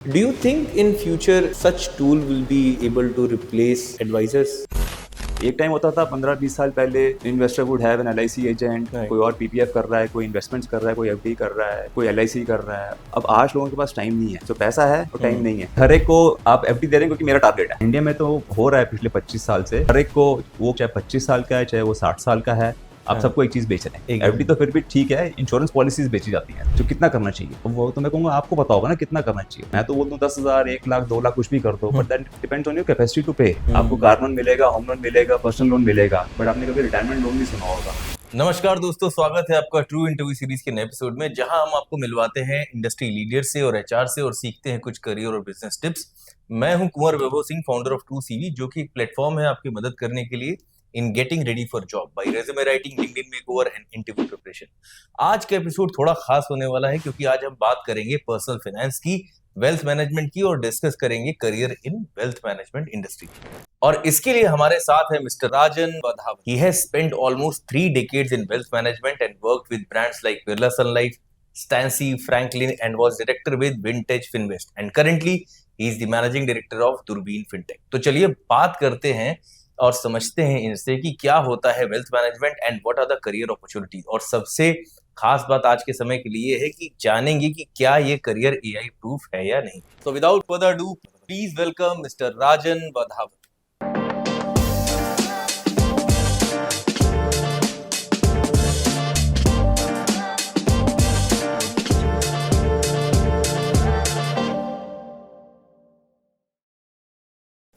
Do you think in future such tool will be able to replace advisors? एक time होता था 15-20 साल पहले investor would have an LIC agent, Right. कोई और PPF कर रहा है, कोई इन्वेस्टमेंट्स कर रहा है, कोई FD कर रहा है, कोई LIC कर रहा है। अब आज लोगों के पास टाइम नहीं है, तो पैसा है और टाइम नहीं है। हर एक को आप FD दे रहे हैं क्योंकि मेरा टारगेट है। इंडिया में तो हो रहा है पिछले 25 साल से, हर एक को, वो चाहे 25 साल का है चाहे वो 60 साल का है, आप हाँ। सबको एक चीज बेच रहे हैं। एकदम। FD तो फिर भी ठीक है, इंश्योरेंस पॉलिसीज बेची जाती हैं। तो कितना करना चाहिए वो तो मैं कहूँगा आपको पता होगा ना कितना करना चाहिए। मैं तो बोल दूँ 10,000, 1 लाख, 2 लाख कुछ भी कर दो, but that depends on your capacity to pay. आपको कार लोन मिलेगा, होम लोन मिलेगा, पर्सनल लोन मिलेगा, बट आपने कभी रिटायरमेंट लोन नहीं सुना होगा। नमस्कार दोस्तों, स्वागत है आपका ट्रू इंटरव्यू सीरीज के नए एपिसोड में, जहां हम आपको मिलवाते हैं इंडस्ट्री लीडर से और HR से और सीखते हैं कुछ करियर और बिजनेस टिप्स। मैं हूं Kunwar Vaibhav Singh, founder of true CV, जो कि एक प्लेटफॉर्म है आपकी मदद करने के लिए in getting ready for job by resume writing, LinkedIn makeover and interview preparation. आज का एपिसोड थोड़ा खास होने वाला है क्योंकि आज हम बात करेंगे पर्सनल फाइनेंस की, वेल्थ मैनेजमेंट की और डिस्कस करेंगे career in wealth management industry. और इसके लिए हमारे साथ है mister Rajan Wadhawan. He has spent almost 3 decades in wealth management and worked with brands like Birla Sun Life, Stancy, Franklin, and was director with Vintage Finvest. And currently, he is the managing director of Durbin Fintech. तो चलिए बात करते हैं और समझते हैं इनसे कि क्या होता है wealth management and what are the career opportunities. और सबसे खास बात आज के समय के लिए है कि जानेंगे कि क्या ये करियर AI प्रूफ है या नहीं। So without further ado, please welcome Mr. Rajan Vadhavan.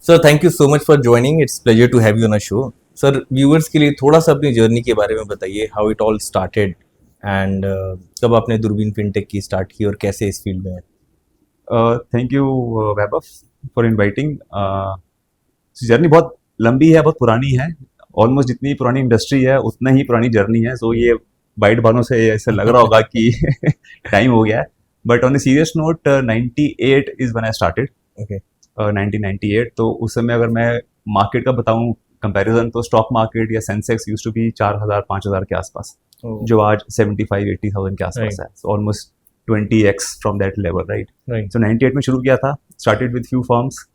Sir thank you so much for joining, it's pleasure to have you on a show. Sir viewers के लिए थोड़ा सा अपनी जर्नी के बारे में बताइए, how it all started and कब आपने दूरबीन फिनटेक की स्टार्ट की और कैसे इस फील्ड में है। Thank you Vaibhav for inviting. Journey बहुत लंबी है, बहुत पुरानी है। ऑलमोस्ट जितनी पुरानी इंडस्ट्री है उतना ही पुरानी जर्नी है। सो ये बाइट बालों से ऐसे लग रहा होगा कि टाइम हो गया है, but on a serious note 98 is when I started. Okay. 1998। तो उस समय अगर मैं मार्केट का बताऊं कंपैरिजन, तो स्टॉक मार्केट या सेंसेक्स यूज्ड टू बी 4,000 5,000 के आसपास, जो आज 75-80,000 के आसपास है। So almost 20x from that level, right. So 98 में शुरू किया था, started with few firms,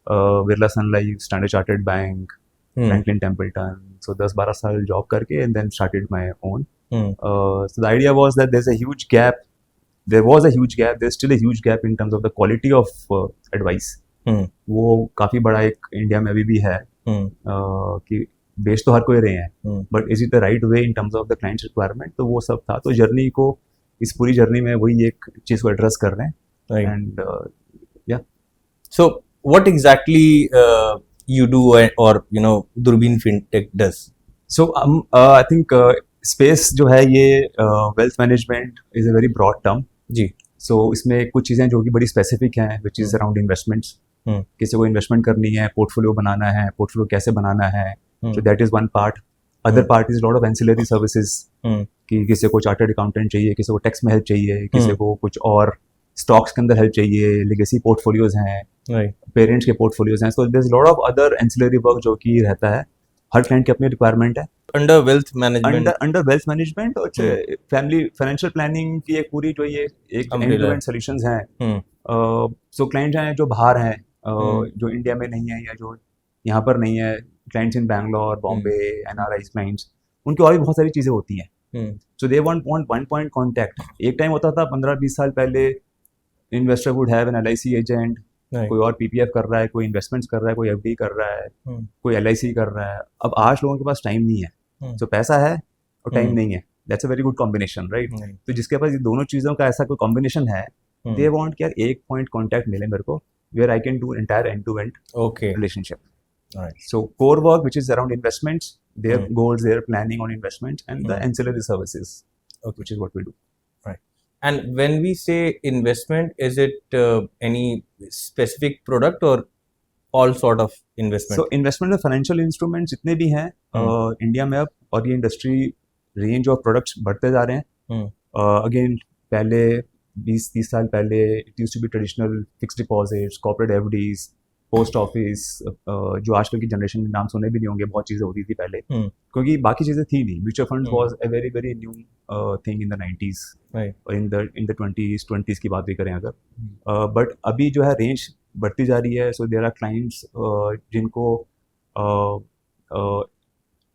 Birla Sun Life, Standard Chartered Bank, Franklin Templeton. So 10-12 साल जॉब करके and then started my own. So the idea was that there's a huge gap. There was a huge gap. There's still a huge gap in terms of the quality of advice. वो काफी बड़ा एक India में अभी भी है कि बेच तो हर कोई रहे हैं, but is it the right way in terms of the clients requirement. तो वो सब था। तो जर्नी को, इस पूरी जर्नी में वही एक चीज को एड्रेस कर रहे हैं। एंड या so what exactly you do or you know Durbin Fintech does? So I think space जो है ये wealth management is a very broad term जी। सो इसमें कुछ चीज़ें जो कि बड़ी स्पेसिफिक हैं, विच इज़ अराउंड इन्वेस्टमेंट्स। किसी को इन्वेस्टमेंट करनी है, पोर्टफोलियो बनाना है, पोर्टफोलियो कैसे बनाना है, so that is one part. Other part is a lot of ancillary services, कि किसी को चार्टर्ड अकाउंटेंट चाहिए, किसी को टैक्स में हेल्प चाहिए, किसी को कुछ और स्टॉक्स के अंदर हेल्प चाहिए, लेगेसी पोर्टफोलियोज हैं, पेरेंट्स के पोर्टफोलियोज हैं। So there is lot of other ancillary work जो कि रहता है। हर क्लाइंट की अपनी रिक्वायरमेंट है under wealth management. Under wealth management और फैमिली फाइनेंशियल प्लानिंग की एक पूरी जो ये एक एंड टू एंड सॉल्यूशंस हैं। सो क्लाइंट्स हैं जो बाहर हैं, जो इंडिया में नहीं है या जो यहाँ पर नहीं है, clients in Bangalore, Bombay, NRI clients, उनकी और भी बहुत सारी चीज़ें होती हैं। So they want one point contact. एक टाइम होता था 15-20 साल पहले investor would have an LIC agent, कोई और PPF कर रहा है, कोई इन्वेस्टमेंट्स कर रहा है, कोई FD कर रहा है, कोई LIC कर रहा है। अब आज लोगों के पास टाइम नहीं है। सो पैसा है और टाइम नहीं है, that's a very good combination, right. तो जिसके पास ये दोनों चीज़ों का ऐसा कोई कॉम्बिनेशन है, दे वांट कि यार एक पॉइंट कॉन्टैक्ट मिले मेरे को, where I can do entire end-to-end relationship. Right. So core work, which is around investments, their goals, their planning on investments, and the ancillary services, which is what we do. Right. And when we say investment, is it any specific product or all sort of investment? So investment में financial instruments जितने भी हैं India में अब, और ये industry range of products बढ़ते जा रहे हैं। अगेन पहले 20-30 साल पहले it used to be traditional fixed deposits, corporate FDs, post office, जो आजकल की जनरेशन में नाम सुने भी नहीं होंगे, बहुत चीज़ें होती थी पहले, क्योंकि बाकी चीज़ें थी नहीं. Mutual fund was a very very new thing in the 90s और इन द 20s की बात भी करें अगर. बट अभी जो है रेंज बढ़ती जा रही है. सो देयर आर क्लाइंट्स जिनको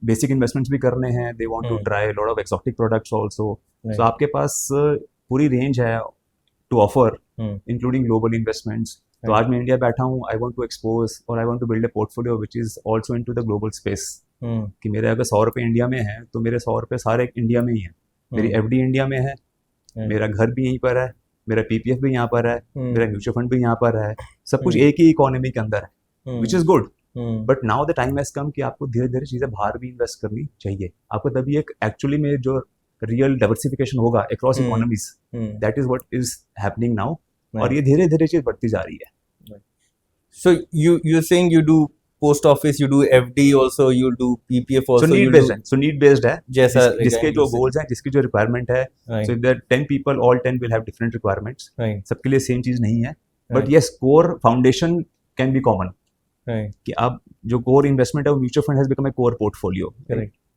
बेसिक इन्वेस्टमेंट्स भी करने हैं. They want to try lot of exotic products also. So आपके पास पूरी रेंज है to offer, including global investments. तो आज मैं इंडिया बैठा हूँ, आई वांट टू एक्सपोज और I want to build a portfolio which is also into the global space. कि मेरे अगर 100 रुपये इंडिया में है तो मेरे 100 रुपये सारे इंडिया में ही है. मेरी एफडी इंडिया में है, मेरा घर भी यहीं पर है, मेरा पीपीएफ भी यहाँ पर है, मेरा म्यूचुअल फंड भी यहाँ पर है. सब कुछ एक ही इकोनॉमी के अंदर है, which is good. But now the time has come कि आपको धीरे धीरे चीज़ें बाहर भी इन्वेस्ट करनी चाहिए. आपको तभी एक एक्चुअली में जो रियल डाइवर्सिफिकेशन होगा across economies, that is what is happening now. और ये धीरे धीरे चीज बढ़ती जा रही है. So you're saying you do post office, you do FD also, you do PPF also. So need based है. जैसा जिसके जो goals हैं, जिसकी जो requirement है. So if there are 10 people, all 10 will have different requirements. सबके लिए same चीज नहीं है. But yes, core foundation can be common. कि अब जो core investment है वो mutual fund has become a core portfolio.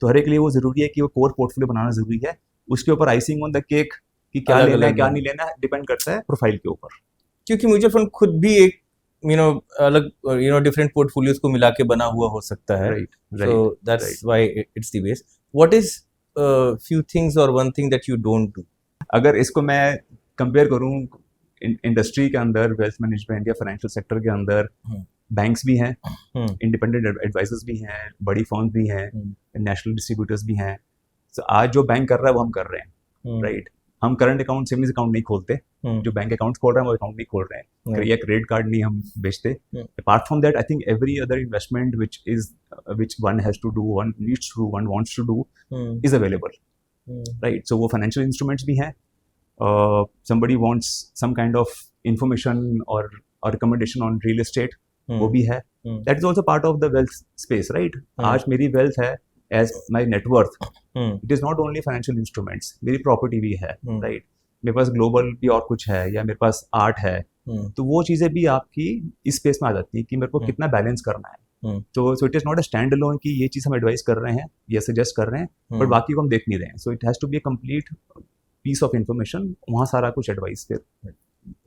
तो हर एक के लिए वो जरूरी है कि वो core portfolio बनाना जरूरी है. उसके ऊपर icing on the cake कि क्या लेना है क्या नहीं लेना है डिपेंड करता है प्रोफाइल के ऊपर. क्योंकि म्यूचुअल फंड खुद भी एक अलग डिफरेंट पोर्टफोलियोज को मिला के बना हुआ हो सकता है. So that's why it's the base. What is few things or one thing that you don't do? अगर इसको मैं कंपेयर करूं इंडस्ट्री के अंदर, वेल्थ मैनेजमेंट या फाइनेंशियल सेक्टर के अंदर, बैंक्स भी हैं, इंडिपेंडेंट एडवाइजर्स भी हैं, बड़ी फर्म्स भी हैं, नेशनल डिस्ट्रीब्यूटर्स भी हैं. So आज जो बैंक कर रहा है वो हम कर रहे हैं, राइट. हम करंट अकाउंट, सेविंग्स अकाउंट नहीं खोलते. जो बैंक अकाउंट खोल रहे हैं वो अकाउंट नहीं खोल रहे हैं. या क्रेडिट कार्ड नहीं हम बेचते. Apart from that I think every other investment which one has to do, one needs to do, one wants to do is available, right? So वो financial instruments भी हैं. Somebody wants some kind of information or recommendation on real estate, वो भी है. That is also part of the wealth space, right? आज मेरी wealth है as my net worth. It is not only financial instruments. मेरी property भी है, right. मेरे पास ग्लोबल भी और कुछ है, या मेरे पास आर्ट है. तो वो चीज़ें भी आपकी इस स्पेस में आ जाती है कि मेरे को कितना बैलेंस करना है. तो so it is not a stand alone कि ये चीज़ हम एडवाइस कर रहे हैं या सजेस्ट कर रहे हैं, बट बाकी को हम देख नहीं रहे हैं. So it has to be a complete piece of information. वहाँ सारा कुछ एडवाइस, फिर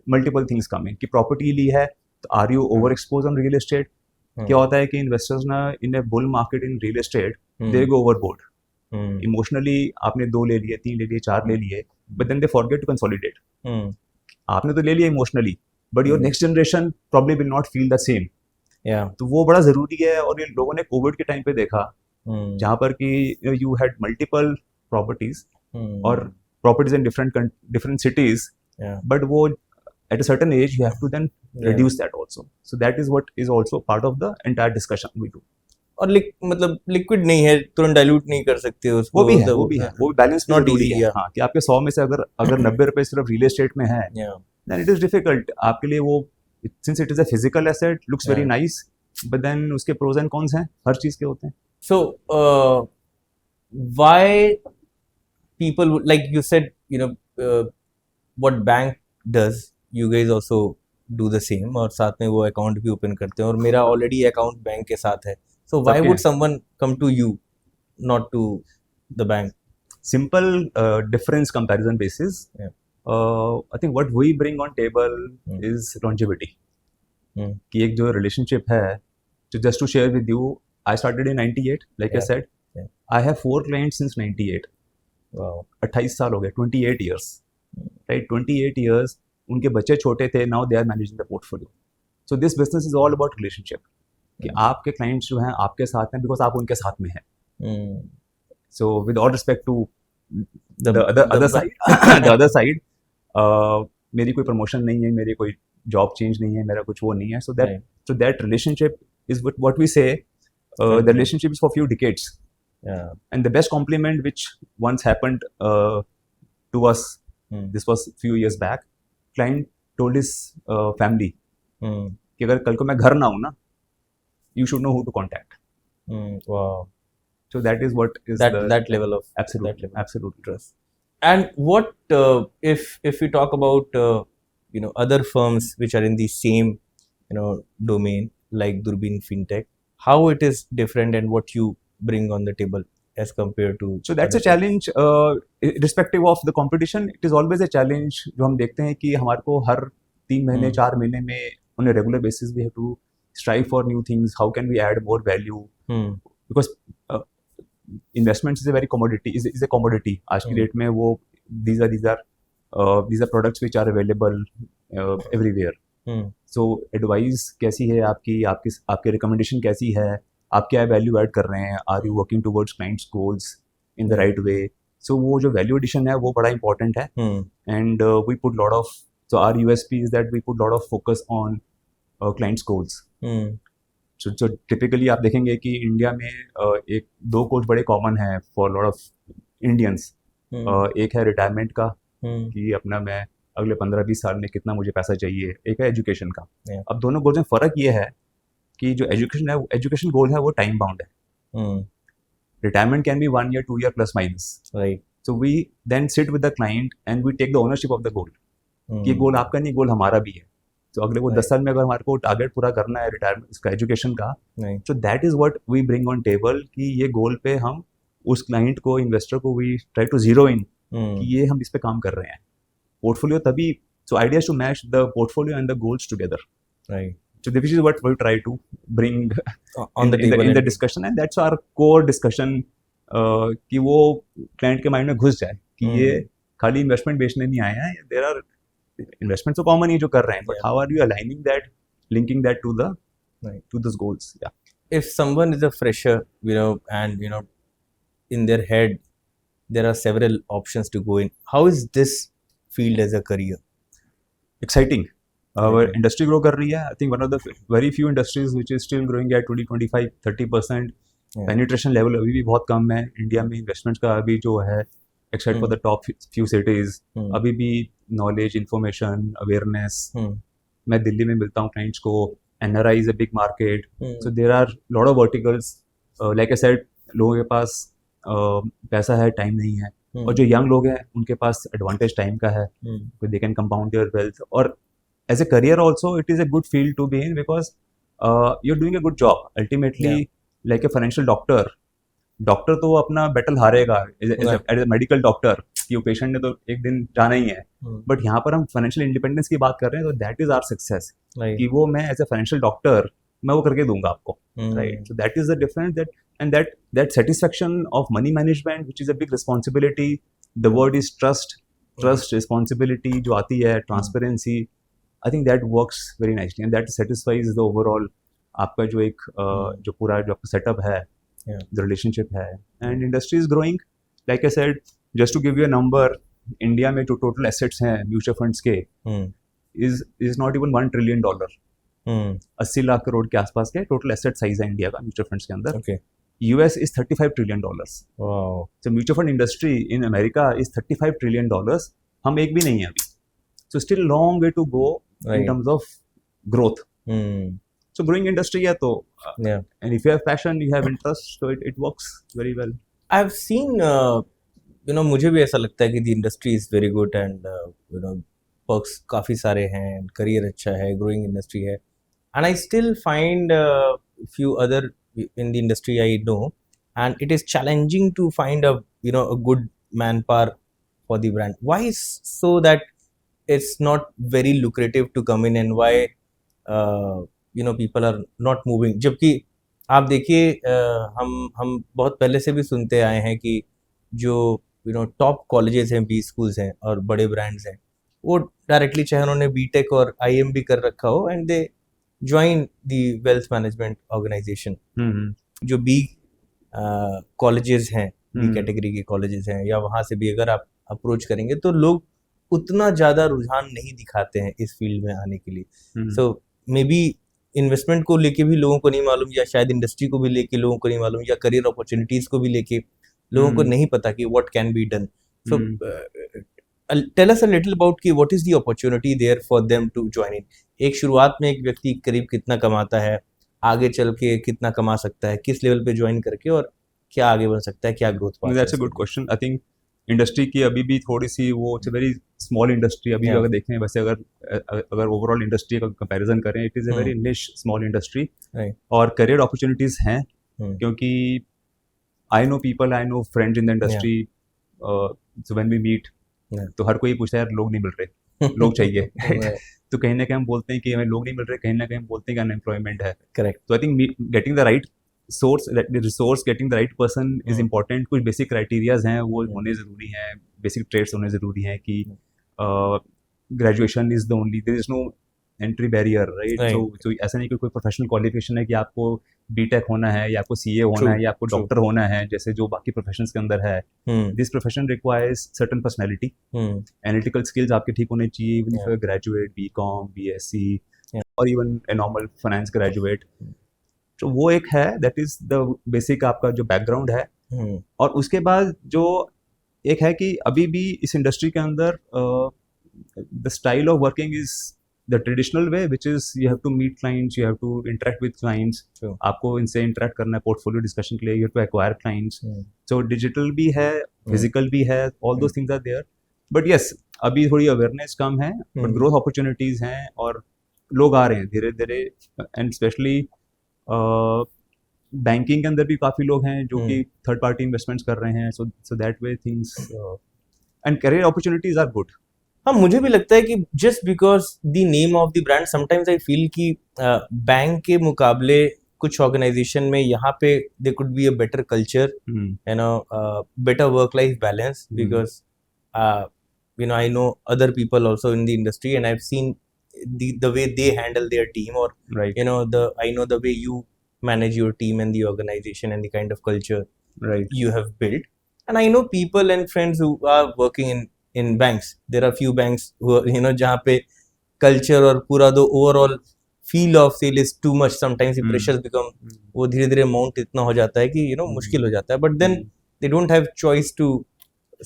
मल्टीपल थिंग्स कमिंग कि प्रॉपर्टी ली है तो are you over expose on real estate. क्या होता है कि इन्वेस्टर्स ना in a bull market in real estate they go overboard. Emotionally आपने 2 ले लिए, 3 ले लिए, 4 ले लिए, but then they forget to consolidate. आपने तो ले लिया emotionally, but your next generation probably will not feel the same. तो वो बड़ा जरूरी है. और ये लोगों ने कोविड के टाइम पे देखा, जहाँ पर कि यू हैड मल्टीपल प्रॉपर्टीज और properties in different cities, but वो at a certain age you have to then reduce that also. So that is what is also part of the entire discussion we do. और मतलब liquid नहीं है, तुरंत dilute नहीं कर सकते उसको. वो भी है, वो बैलेंस नॉट ईजी है. हाँ, कि आपके 100 में से अगर 90 रुपए सिर्फ रियल एस्टेट में है, then it is difficult आपके लिए. वो since it is a physical asset, looks very nice, but then उसके pros and cons हैं, हर चीज के होते हैं. So why people, like you said, what bank does, you guys also do the same, और साथ में वो अकाउंट भी ओपन करते हैं, और मेरा ऑलरेडी अकाउंट बैंक के साथ है. So why would someone come to you, not to the bank? Simple difference comparison basis. I think what we bring on table is longevity. कि एक जो relationship है, so just to share with you, I started in 98, like I said. I have 4 clients since 98. Wow. 28 साल हो गए, 28 years, right? 28 years. उनके बच्चे छोटे थे, now they are managing the portfolio. So this business is all about relationship, कि आपके clients जो हैं आपके साथ हैं बिकॉज आप उनके साथ में हैं. So with all respect to the other side, मेरी कोई प्रमोशन नहीं है, मेरी कोई जॉब चेंज नहीं है, मेरा कुछ वो नहीं है. So that relationship is what we say, the relationship is for few decades. And the best compliment which once happened to us, this was few years back. Client told his family कि अगर कल को मैं घर ना हूँ ना, you should know who to contact. Wow. So that is what is that level of absolute trust. And what if we talk about other firms which are in the same domain, like Durbin FinTech, how it is different and what you bring on the table as compared to So that's a other challenge, irrespective of the competition. It is always a challenge जो हम देखते हैं कि हमारे को हर 3 महीने 4 महीने में on a regular basis we have to strive for new things. How can we add more value? Because investments is a very commodity, is a commodity. आज की डेट में वो these are products which are available everywhere. So advice कैसी है आपकी आपके recommendation कैसी है, आप क्या वैल्यू ऐड कर रहे हैं, are you working towards clients goals in the right way. So वो जो वैल्यू एडिशन है वो बड़ा इंपॉर्टेंट है. And we put lot of, so our USP is that we put lot of focus on clients goals. So typically आप देखेंगे कि India में एक दो गोल्स बड़े कॉमन हैं फॉर लॉट ऑफ इंडियंस. एक है रिटायरमेंट का कि अपना मैं अगले 15-20 साल में कितना मुझे पैसा चाहिए. एक है एजुकेशन का. अब दोनों गोल्स में फ़र्क ये है कि जो एजुकेशन गोल है वो टाइम बाउंड है. Retirement can be 1 year 2 year plus minus. Right. So we then sit with the client and we take the ownership of the goal. ये गोल आपका नहीं, गोल हमारा भी है. तो अगले वो 10 साल में अगर हमारे को टारगेट पूरा करना है रिटायरमेंट इसका एजुकेशन का, तो that is what we bring on table कि ये गोल पे हम उस क्लाइंट को, इन्वेस्टर को we try to zero in कि ये हम इस पे काम कर रहे हैं. पोर्टफोलियो तभी, so idea to match the portfolio and the goals together. Right. So this is what we try to bring on the table in the discussion, and that's our core discussion. कि वो client के mind में घुस जाए कि ये खाली investment बेचने नहीं आए हैं. There are investments तो common ही जो कर रहे हैं, but how are you aligning that, linking that to the to those goals? Yeah. If someone is a fresher, and in their head there are several options to go in, how is this field as a career? Exciting. Our industry grow कर रही है. I think one of the very few industries which is still growing at 20, 25, 30%. Penetration level अभी भी बहुत कम है. India में investments का अभी जो है, except for the top few cities, अभी भी knowledge, information, awareness. मैं दिल्ली में मिलता हूँ clients को. NRI is a big market. So there are lot of verticals. Like I said, लोगों के पास पैसा है, टाइम नहीं है. और जो young लोग हैं उनके पास advantage टाइम का है. They can compound their wealth. और as a career also, it is a good field to be in because you're doing a good job. Ultimately, like a financial doctor तो अपना battle हारेगा as a medical doctor कि वो patient ने तो एक दिन जाना ही है. बट यहाँ पर हम फाइनेंशियल इंडिपेंडेंस की बात कर रहे हैं, तो दैट इज आवर सक्सेस कि वो मैं एज ए फाइनेंशियल डॉक्टर मैं वो करके दूंगा आपको. Right. So that is the difference, that and that satisfaction of money management which is a big responsibility. The word is trust, responsibility जो आती है, transparency. I think that works very nicely and that satisfies the overall आपका जो एक जो पूरा जो आपका setup है, the relationship है. And industry is growing. Like I said, just to give you a number, India में जो total assets हैं mutual funds के is not even $1 trillion. 80 lakh crore के आसपास के total asset size है इंडिया का mutual funds के अंदर. Okay. US is $35 trillion. Wow. So mutual fund industry in America is $35 trillion. हम एक भी नहीं है अभी. So still long way to go in terms of growth. So growing industry है तो and if you have passion, you have interest, so it works very well. I've seen मुझे भी ऐसा लगता है कि the industry is very good and perks काफ़ी सारे हैं, career अच्छा है, growing industry है, and I still find few other in the industry I know, and it is challenging to find a good manpower for the brand. Why is so that it's not very lucrative to come in and why people are not moving? जबकि आप देखिए हम बहुत पहले से भी सुनते आए हैं कि जो टॉप कॉलेजेस हैं, बी स्कूल्स हैं और बड़े ब्रांड्स हैं, वो डायरेक्टली चाहे उन्होंने बीटेक और आईएम भी कर रखा हो and they join the wealth management organisation. जो बी कॉलेजेस हैं, बी कैटेगरी के कॉलेजेस हैं, या वहाँ से भी अगर आप अप्रोच करेंगे तो लोग उतना ज़्यादा रुझान नहीं दिखाते हैं इस फील्ड में आने के लिए. सो मे बी इन्वेस्टमेंट को लेके भी लोगों को नहीं मालूम, या शायद इंडस्ट्री को भी लेके लोगों को नहीं मालूम, या करियर अपॉर्चुनिटीज़ को भी लेके लोगों को नहीं पता कि what can be done. So tell us a little about कि what is the opportunity there for them to join in. एक शुरुआत में एक व्यक्ति करीब कितना कमाता है, आगे चल के कितना कमा सकता है, किस लेवल पे ज्वाइन करके, और क्या आगे बढ़ सकता है, क्या growth path. That's a good question. I think industry की अभी भी थोड़ी सी वो इट्स वेरी स्मॉल इंडस्ट्री अभी अगर देखें, वैसे अगर ओवरऑल इंडस्ट्री का कंपैरिजन करें, it is a very niche small industry, और करियर अपॉर्चुनिटीज़ हैं, क्योंकि I know people, I know friends in the industry, so when we meet तो हर कोई पूछता है यार लोग नहीं मिल रहे, लोग चाहिए तो कहीं ना कहीं हम बोलते हैं कि हमें लोग नहीं मिल रहे, कहीं ना कहीं हम बोलते हैं कि अनएम्प्लॉयमेंट है। करेक्ट। तो I think getting the right resource, getting the right person is important. कुछ बेसिक क्राइटेरियाज हैं वो होने ज़रूरी हैं, बेसिक ट्रेड्स होने ज़रूरी हैं कि graduation is the only, there is no entry barrier, right. तो ऐसा नहीं कि कोई प्रोफेशनल क्वालिफिकेशन है कि आपको बीटेक होना है या आपको सीए होना है या आपको डॉक्टर होना है, जैसे जो बाकी प्रोफेशंस के अंदर है। This profession requires certain personality, analytical skills आपके ठीक होने चाहिए, even if you graduate BCom, BSc और even a normal finance graduate. तो वो एक है, दैट इज द बेसिक आपका जो बैकग्राउंड है। और उसके बाद जो एक है कि अभी भी इस इंडस्ट्री के अंदर the style of working is the traditional way, which is you have to meet clients, you have to interact with clients, आपको इनसे इंटरेक्ट करना है पोर्टफोलियो डिस्कशन के लिए, you have to acquire clients. So digital भी है, physical भी है, all those things are there. But yes, अभी थोड़ी अवेयरनेस कम है, बट ग्रोथ अपॉर्चुनिटीज हैं और लोग आ रहे हैं धीरे धीरे। एंड स्पेशली बैंकिंग के अंदर भी काफ़ी लोग हैं जो कि थर्ड पार्टी इन्वेस्टमेंट्स कर रहे हैं। So that way things and career opportunities are good. हाँ, मुझे भी लगता है कि just because the name of the brand, sometimes I feel कि बैंक के मुकाबले कुछ ऑर्गेनाइजेशन में यहाँ पे they could be a better culture, you know, better work life balance, because you know, I know other people also in the industry and I've seen the way they handle their team, or right, you know, I know the way you manage your team and the organization and the kind of culture right you have built. And I know people and friends who are working in banks. There are few banks who are, you know, जहाँ पे culture और पूरा दो overall feel of sale is too much. Sometimes the pressures become वो धीरे धीरे amount इतना हो जाता है कि you know मुश्किल हो जाता है, but then they don't have choice to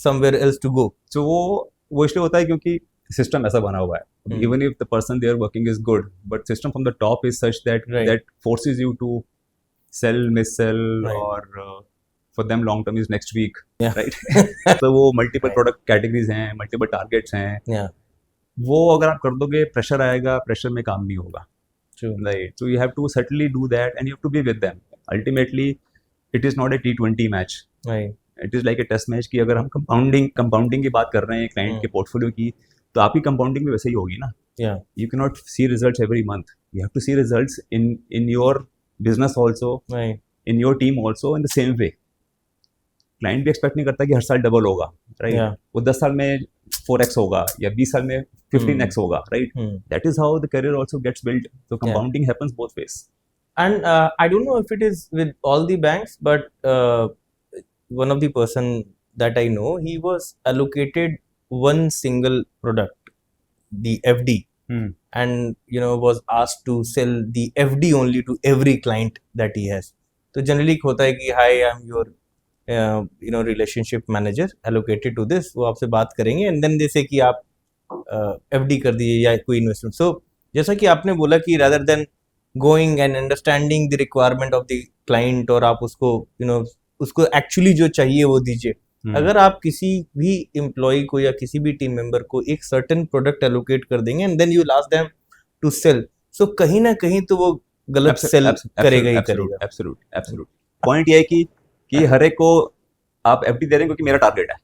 somewhere else to go. So वो इसलिए होता है क्योंकि सिस्टम ऐसा बना हुआ है, even if the person there working is good, but system from the top is such that forces you to sell, mis sell, और for them long term is next week, right. तो वो multiple product categories हैं, multiple targets हैं, वो अगर आप कर दोगे प्रेशर आएगा, प्रेशर में काम नहीं होगा, right. So you have to certainly do that and you have to be with them. Ultimately it is not a T20 match, it is like a test match. कि अगर हम कंपाउंडिंग की बात कर रहे हैं क्लाइंट के पोर्टफोलियो की, तो आपकी कंपाउंडिंग भी वैसे ही होगी ना। You can not see results every month, you have to see results in your business also, in your team also, in the same way. Client भी एक्सपेक्ट नहीं करता कि हर साल डबल होगा, राइट। वो 10 साल में 4x होगा या 20 साल में 15x होगा, right. That is how the career also gets built. So compounding happens both ways. And I don't know if it is with all the banks, but one of the person that I know, he was allocated one single product, the FD, and you know was asked to sell the FD only to every client that he has. तो generally होता है कि hi, I'm your you know relationship manager allocated to this, वो आपसे बात करेंगे and then they say कि आप FD कर दीजिए या कोई इन्वेस्टमेंट। सो जैसा कि आपने बोला कि rather than going and understanding the requirement of the client, और आप उसको you know उसको एक्चुअली जो चाहिए वो दीजिए। अगर आप किसी भी एम्प्लॉय को या किसी भी टीम मेंबर को एक सर्टेन प्रोडक्ट एलोकेट कर देंगे and then you last them to sell, so कहीं ना कहीं तो वो गलत सेल करेगा ही करेगा। एब्सोल्यूट पॉइंट ये है कि हर एक को आप एफडी दे रहे हैं क्योंकि मेरा टारगेट है।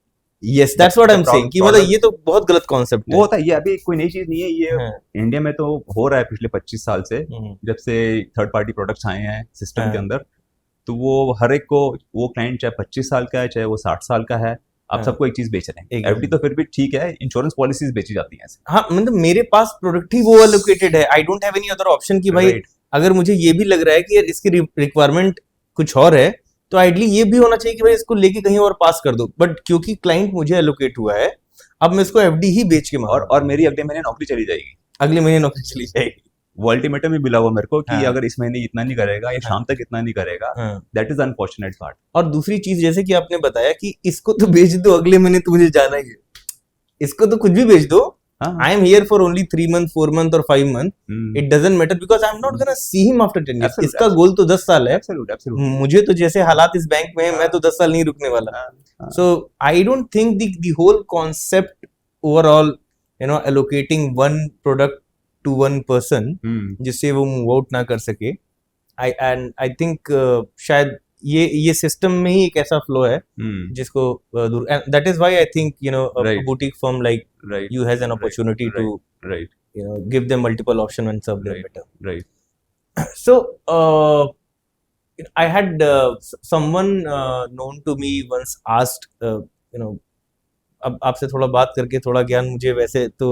Yes, that's what I am saying कि मतलब ये तो बहुत गलत कॉन्सेप्ट है। वो होता है, ये अभी कोई नई चीज नहीं है, ये इंडिया में तो हो रहा है पिछले 25 साल से, जब से थर्ड पार्टी प्रोडक्ट्स आए हैं सिस्टम के अंदर। तो वो हर एक को, वो क्लाइंट चाहे 25 साल का है चाहे वो 60 साल का है, आप सबको एक चीज बेच रहे हैं। एफडी तो फिर भी ठीक है, इंश्योरेंस पॉलिसीज बेची जाती हैं। हाँ, मतलब मेरे पास प्रोडक्ट ही वो एलोकेटेड है, I don't have any other option कि भाई अगर मुझे ये भी लग रहा है कि यार इसकी रिक्वायरमेंट कुछ और है, तो आइडली ये भी होना चाहिए कि भाई इसको लेके कहीं और पास कर दो। बट क्योंकि क्लाइंट मुझे एलोकेट हुआ है, अब मैं इसको एफडी ही बेच के और मेरी अगले महीने नौकरी चली जाएगी, अगले महीने नौकरी चली जाएगी। वो अल्टीमेटम भी मिला हुआ मेरे को कि अगर इस महीने इतना नहीं करेगा या शाम तक इतना नहीं करेगा, दैट इज अनफॉर्चुनेट पार्ट। और दूसरी चीज जैसे कि आपने बताया कि इसको तो बेच दो, अगले महीने तो मुझे जाना ही है, इसको तो कुछ भी बेच दो, हाँ, I am here for only 3 months, 4 months or 5 months. Hmm, It doesn't matter because I'm not gonna see him after 10 years. Absolute, इसका गोल तो 10 साल है. absolute, absolute. मुझे तो जैसे हालात इस बैंक में है, मैं तो 10 साल नहीं रुकने वाला. हाँ, So I don't think the whole concept overall, you know, allocating one product to one person जिससे वो मूव आउट ना कर सके. I think शायद ये सिस्टम में ही एक ऐसा फ्लो है जिसको दूर. And that is why I think, you know, a Right. boutique firm like right, you has an opportunity to, right, you know, give them multiple option and serve them Right. better. right. So I had someone known to me once asked, you know, अब आपसे थोड़ा बात करके थोड़ा ज्ञान मुझे वैसे तो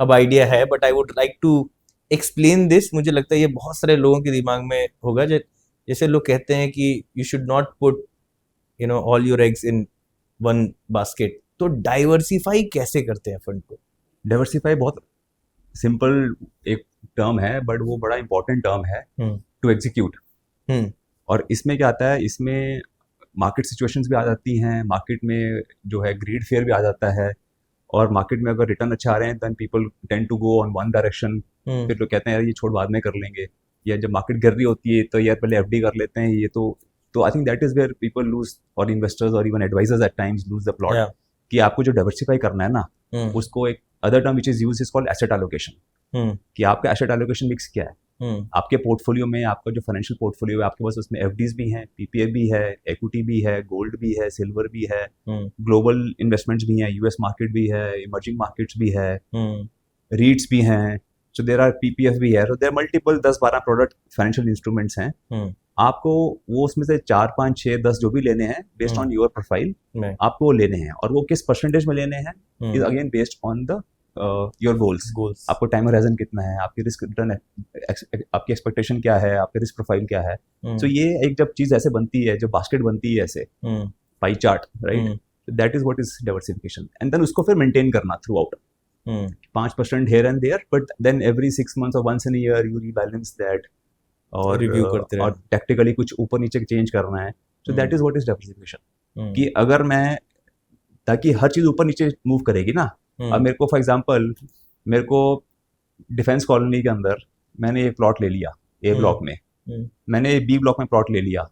अब आइडिया है, but I would like to explain this. मुझे लगता है ये बहुत सारे लोगों के दिमाग में होगा. जैसे लोग कहते हैं कि you should not put, you know, all your eggs in one basket. तो डाइवर्सिफाई कैसे करते हैं फंड को? डाइवर्सिफाई बहुत सिंपल एक टर्म है, बट वो बड़ा इंपॉर्टेंट टर्म है टू एग्जीक्यूट. और इसमें क्या आता है, इसमें मार्केट सिचुएशंस भी आ जाती हैं, मार्केट में जो है ग्रीड फेयर भी आ जाता है, और मार्केट में अगर रिटर्न अच्छा आ रहे हैं then people tend to go on one direction. फिर लोग कहते हैं यार ये छोड़ बाद में कर लेंगे, या जब मार्केट गिर रही होती है तो यार पहले एफडी कर लेते हैं. ये तो I think that is where people lose, और इन्वेस्टर्स और even advisors at times lose the plot. कि आपको जो डाइवर्सिफाई करना है ना, उसको एक other term which is used is called asset allocation. कि आपका एसेट एलोकेशन मिक्स क्या है. आपके पोर्टफोलियो में, आपका जो फाइनेंशियल पोर्टफोलियो है, आपके पास उसमें एफडीज भी हैं, पीपीए भी है, इक्विटी भी है, गोल्ड भी है, सिल्वर भी है, ग्लोबल इन्वेस्टमेंट्स भी हैं, यूएस मार्केट भी है, इमर्जिंग मार्केट्स भी है, रीट्स भी हैं. सो देयर आर पीपीएफ भी है. So there multiple 10-12 product financial instruments हैं. आपको वो उसमें से 4, 5, 6, 10 जो भी लेने हैं बेस्ड ऑन योर प्रोफाइल, आपको वो लेने हैं. और वो किस परसेंटेज में लेने हैं is again based on the your goals. आपको टाइम होराइजन कितना है, आपकी रिस्क रिटर्न, आपकी एक्सपेक्टेशन क्या है, आपकी रिस्क प्रोफाइल क्या है. सो ये एक जब चीज ऐसे बनती है, जो बास्केट बनती है ऐसे pie chart, right, that is what is diversification. And then उसको फिर मेंटेन करना through out. 5% here and there, but then every 6 months or once in a year you rebalance that, और रिव्यू करते रहे, और टैक्टिकली कुछ ऊपर नीचे चेंज करना है. So that is what is diversification. कि अगर मैं, ताकि हर चीज ऊपर नीचे मूव करेगी ना. अब मेरे को फॉर एग्जांपल, मेरे को डिफेंस कॉलोनी के अंदर मैंने एक प्लॉट ले लिया ए ब्लॉक में, मैंने बी ब्लॉक में प्लॉट ले लिया,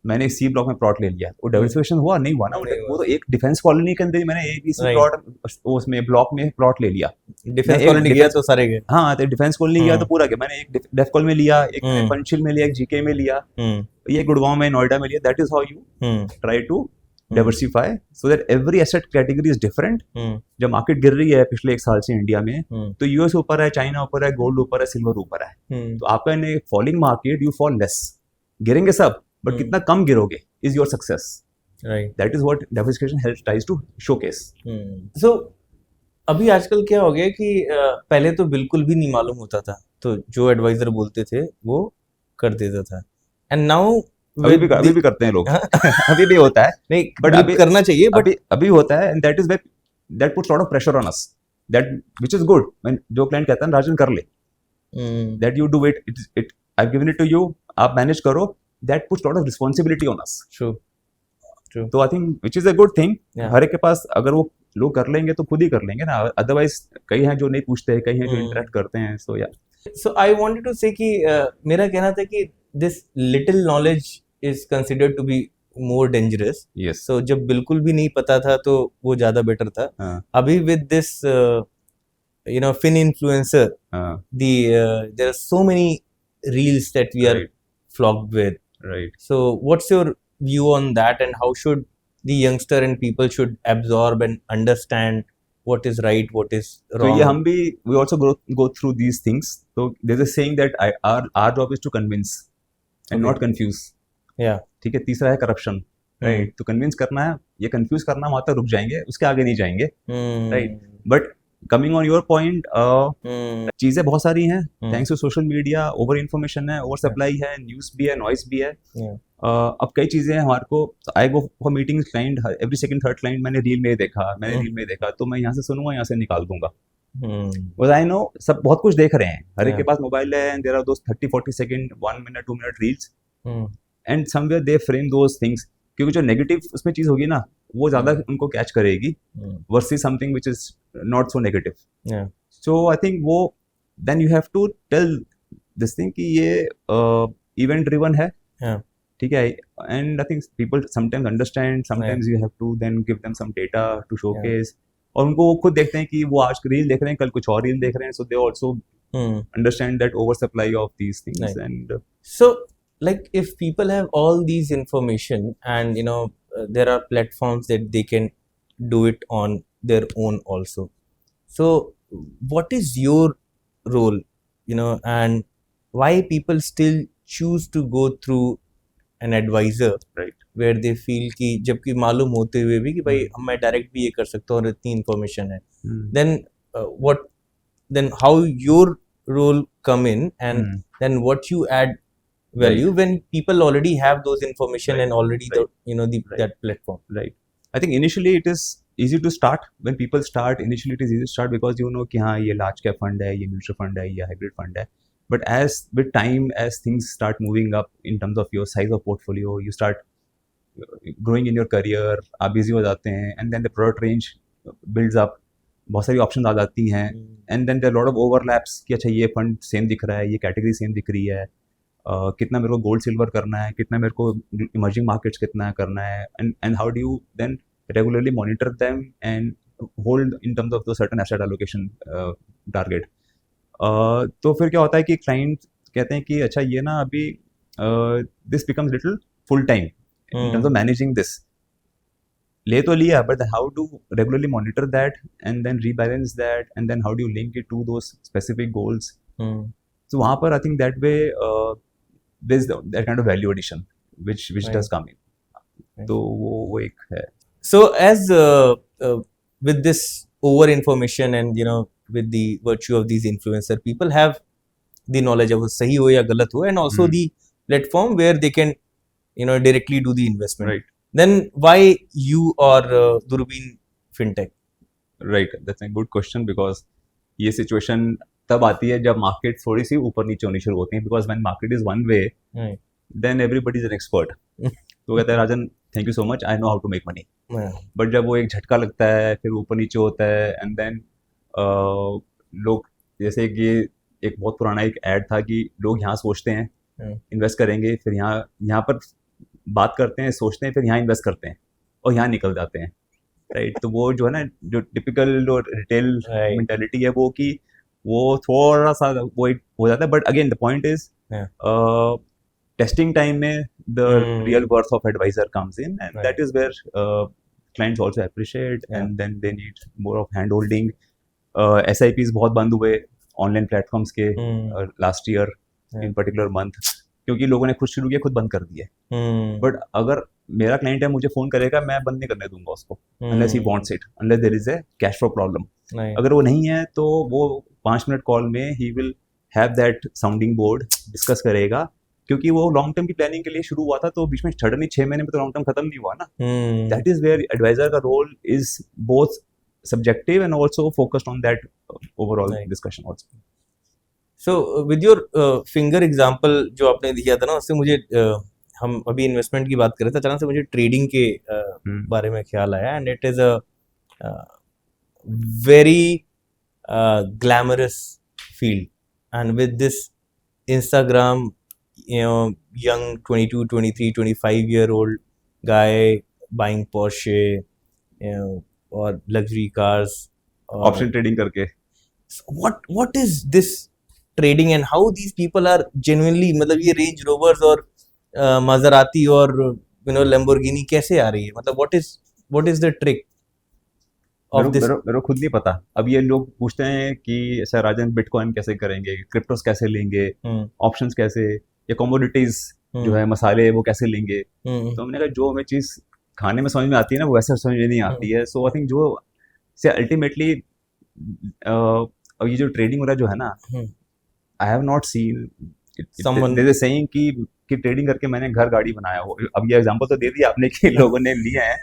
मैंने सी ब्लॉक में प्लॉट ले लिया. वो डाइवर्सिफिकेशन हुआ नहीं हुआ ना. वो तो एक डिफेंस कॉलोनी के अंदर मैंने ए बी सी प्लॉट उसमें ब्लॉक में प्लॉट ले लिया. डिफेंस कॉलोनी गया तो सारे गए. हाँ, तो डिफेंस कॉलोनी गया तो पूरा गया. मैंने एक डेफकॉल में लिया, एक पंचशील में लिया, एक जीके में लिया, ये गुड़गांव में, नोएडा में लिया. That is how you try to diversify, so that every asset category is different. जब मार्केट गिर रही है पिछले 1 साल से इंडिया में, तो यूएस ऊपर है, चाइना ऊपर है, गोल्ड ऊपर है, सिल्वर ऊपर है. तो आपका इन एक falling market you fall less. गिरेंगे सब, बट कितना कम गिरोगे is your success. Right, that is what diversification helps tries to showcase. So अभी आजकल क्या हो गया कि पहले तो बिल्कुल भी नहीं मालूम होता था, तो जो एडवाइजर बोलते थे वो कर देता था. एंड नाउ अभी भी करते हैं लोग. अभी भी होता है, नहीं, बट अभी करना चाहिए, बट अभी होता है. And that is that puts lot of pressure on us, that which is good. जो क्लाइंट कहता है राजन कर ले, that you do it, I have given it to you, आप मैनेज करो. That puts lot of responsibility on us. True. तो I think which is a good thing. हर एक के पास अगर वो लोग कर लेंगे तो खुद ही कर लेंगे ना. अदरवाइज कई हैं जो नहीं पूछते, कई हैं जो इंटरेक्ट करते हैं. सो या, सो आई वांटेड टू से कि मेरा कहना था कि this little knowledge is considered to be more dangerous. Yes. So जब बिल्कुल भी नहीं पता था तो वो ज्यादा बेटर था. अभी with this you know fin influencer, there are so many reels that we are flogged with. Right. So what's your view on that, and how should the youngster and people should absorb and understand what is right, what is wrong? So ये हम भी we also go through these things. So there's a saying that our job is to convince and not confuse. ठीक है. तीसरा है corruption, right. तो convince करना है, ये कंफ्यूज करना, वहां तक रुक जाएंगे, उसके आगे नहीं जाएंगे, right. But coming on your point, चीजें बहुत सारी हैं. Thanks to social media, over information है, ओवर सप्लाई है, न्यूज भी है, नॉइस भी है. अब कई चीजें हैं हमारे को. I go for meeting client, every second third client मैंने रील में देखा, तो मैं यहाँ से सुनूंगा, यहाँ से निकाल दूंगा. आई नो सब बहुत कुछ देख रहे हैं, हर एक के पास मोबाइल है, and there are those 30-40 second, 1 minute 2 minute reels, and somewhere they frame those things. क्योंकि जो नेगेटिव उसमें चीज होगी ना, वो ज़्यादा उनको कैच करेगी versus something which is not so negative. So I think वो then you have to tell this thing कि ये इवेंट ड्रिवन है. ठीक है. And I think people sometimes understand, sometimes you have to then give them some data to showcase. और उनको वो खुद देखते हैं कि वो आज रील देख रहे हैं, कल कुछ और रील देख रहे हैं, so they also understand that oversupply of these things. Right. And so like if people have all these information and there are platforms that they can do it on their own also, so what is your role, and why people still choose to go through an advisor, right, where they feel कि जबकि मालूम होते हुए भी कि भाई मैं direct भी ये कर सकता हूँ और इतनी इन्फॉर्मेशन है, then how your role come in, and then what you add value when people already have those information and already that platform. Right. I think initially it is easy to start. When people start, initially it is easy to start because you know कि हाँ ये large cap fund है, ये mutual fund है, ये hybrid fund है. But as with time, as things start moving up in terms of your size of portfolio, you start growing in your career, आप busy हो जाते हैं, and then the product range builds up. बहुत सारी option आ जाती हैं. And then there lot of overlaps कि अच्छा ये फंड सेम दिख रहा है, ये कैटेगरी सेम दिख रही है, कितना मेरे को गोल्ड सिल्वर करना है, कितना मेरे को इमर्जिंग मार्केट्स कितना करना है, and how do you then regularly monitor them and hold in terms of the certain asset allocation target. तो फिर क्या होता है कि क्लाइंट कहते हैं कि अच्छा ये ना अभी this becomes little full time in terms of managing this. ले तो लिया, but then how to regularly monitor that and then rebalance that and then how do you link it to those specific goals? So वहाँ पर I think that way there's that kind of value addition which Right. does come in. तो वो एक है. So as with this over information and with the virtue of these influencer, people have the knowledge of सही हो या गलत हो, and also the platform where they can directly do the investment. Right. Then why you or Durbin Fintech? Right, that's a good question because ये situation तब आती है जब मार्केट थोड़ी सी ऊपर नीचे होनी शुरू होती है. Because when market is one way then everybody is an expert. तो कहता है Rajan thank you so much, I know how to make money. But जब वो एक झटका लगता है, फिर ऊपर नीचे होता है, एंड देन लोग जैसे कि एक बहुत पुराना एक ऐड था कि लोग यहाँ सोचते हैं इन्वेस्ट करेंगे, फिर यहाँ पर बात करते हैं, सोचते हैं, फिर यहाँ इन्वेस्ट करते हैं और यहाँ निकल जाते हैं. राइट. तो वो जो है ना, जो टिपिकल रिटेल मेंटालिटी है वो कि वो थोड़ा सा वो एक हो जाता है. But again the point is testing time में the real worth of advisor comes in and that is where clients also appreciate and then they need more of hand holding. SIPs बहुत बंद हुए ऑनलाइन प्लेटफॉर्म्स के last year in particular month, क्योंकि लोगों ने खुद शुरू किया, खुद बंद कर दिए. बट अगर मेरा क्लाइंट है, मुझे फोन करेगा, मैं बंद नहीं करने दूंगा उसको unless he wants it, unless there is a cash flow problem. अगर वो नहीं है तो वो 5 मिनट कॉल में he will have that sounding board, discuss करेगा, क्योंकि वो लॉन्ग टर्म की प्लानिंग के लिए शुरू हुआ था. तो बीच में सडनली 6 महीने में तो लॉन्ग टर्म खत्म नहीं हुआ ना. दैट इज वेयर एडवाइजर का role is both subjective and also focused on that overall discussion also. So with your finger example जो आपने दिया था ना, उससे मुझे हम अभी इन्वेस्टमेंट की बात कर रहे थे, अचानक से मुझे ट्रेडिंग के बारे में ख्याल आया. And it is a very glamorous field, and with this Instagram, young 22, 23, 25-year-old guy buying Porsche, or luxury cars, option trading करके. what is this trading and how these people are genuinely, मतलब ये Range Rovers और Maserati और Lamborghini कैसे आ रही है, मतलब what is the trick of this? मेरे खुद नहीं पता. अब ये लोग पूछते हैं कि सर राजन बिटकॉइन कैसे करेंगे, क्रिप्टोस कैसे लेंगे, ऑप्शंस कैसे, या कमोडिटीज जो है मसाले वो कैसे लेंगे. तो हमने कहा जो हमें चीज खाने में समझ में आती है ना, वो वैसे समझ में नहीं आती है. सो आई थिंक जो से अल्टीमेटली अब ये जो ट्रेडिंग हो रहा है जो है ना, I have not seen there is a saying कि ट्रेडिंग करके मैंने घर गाड़ी बनाया हो. अब ये एग्जांपल तो दे दिया आपने कि लोगों ने लिया है,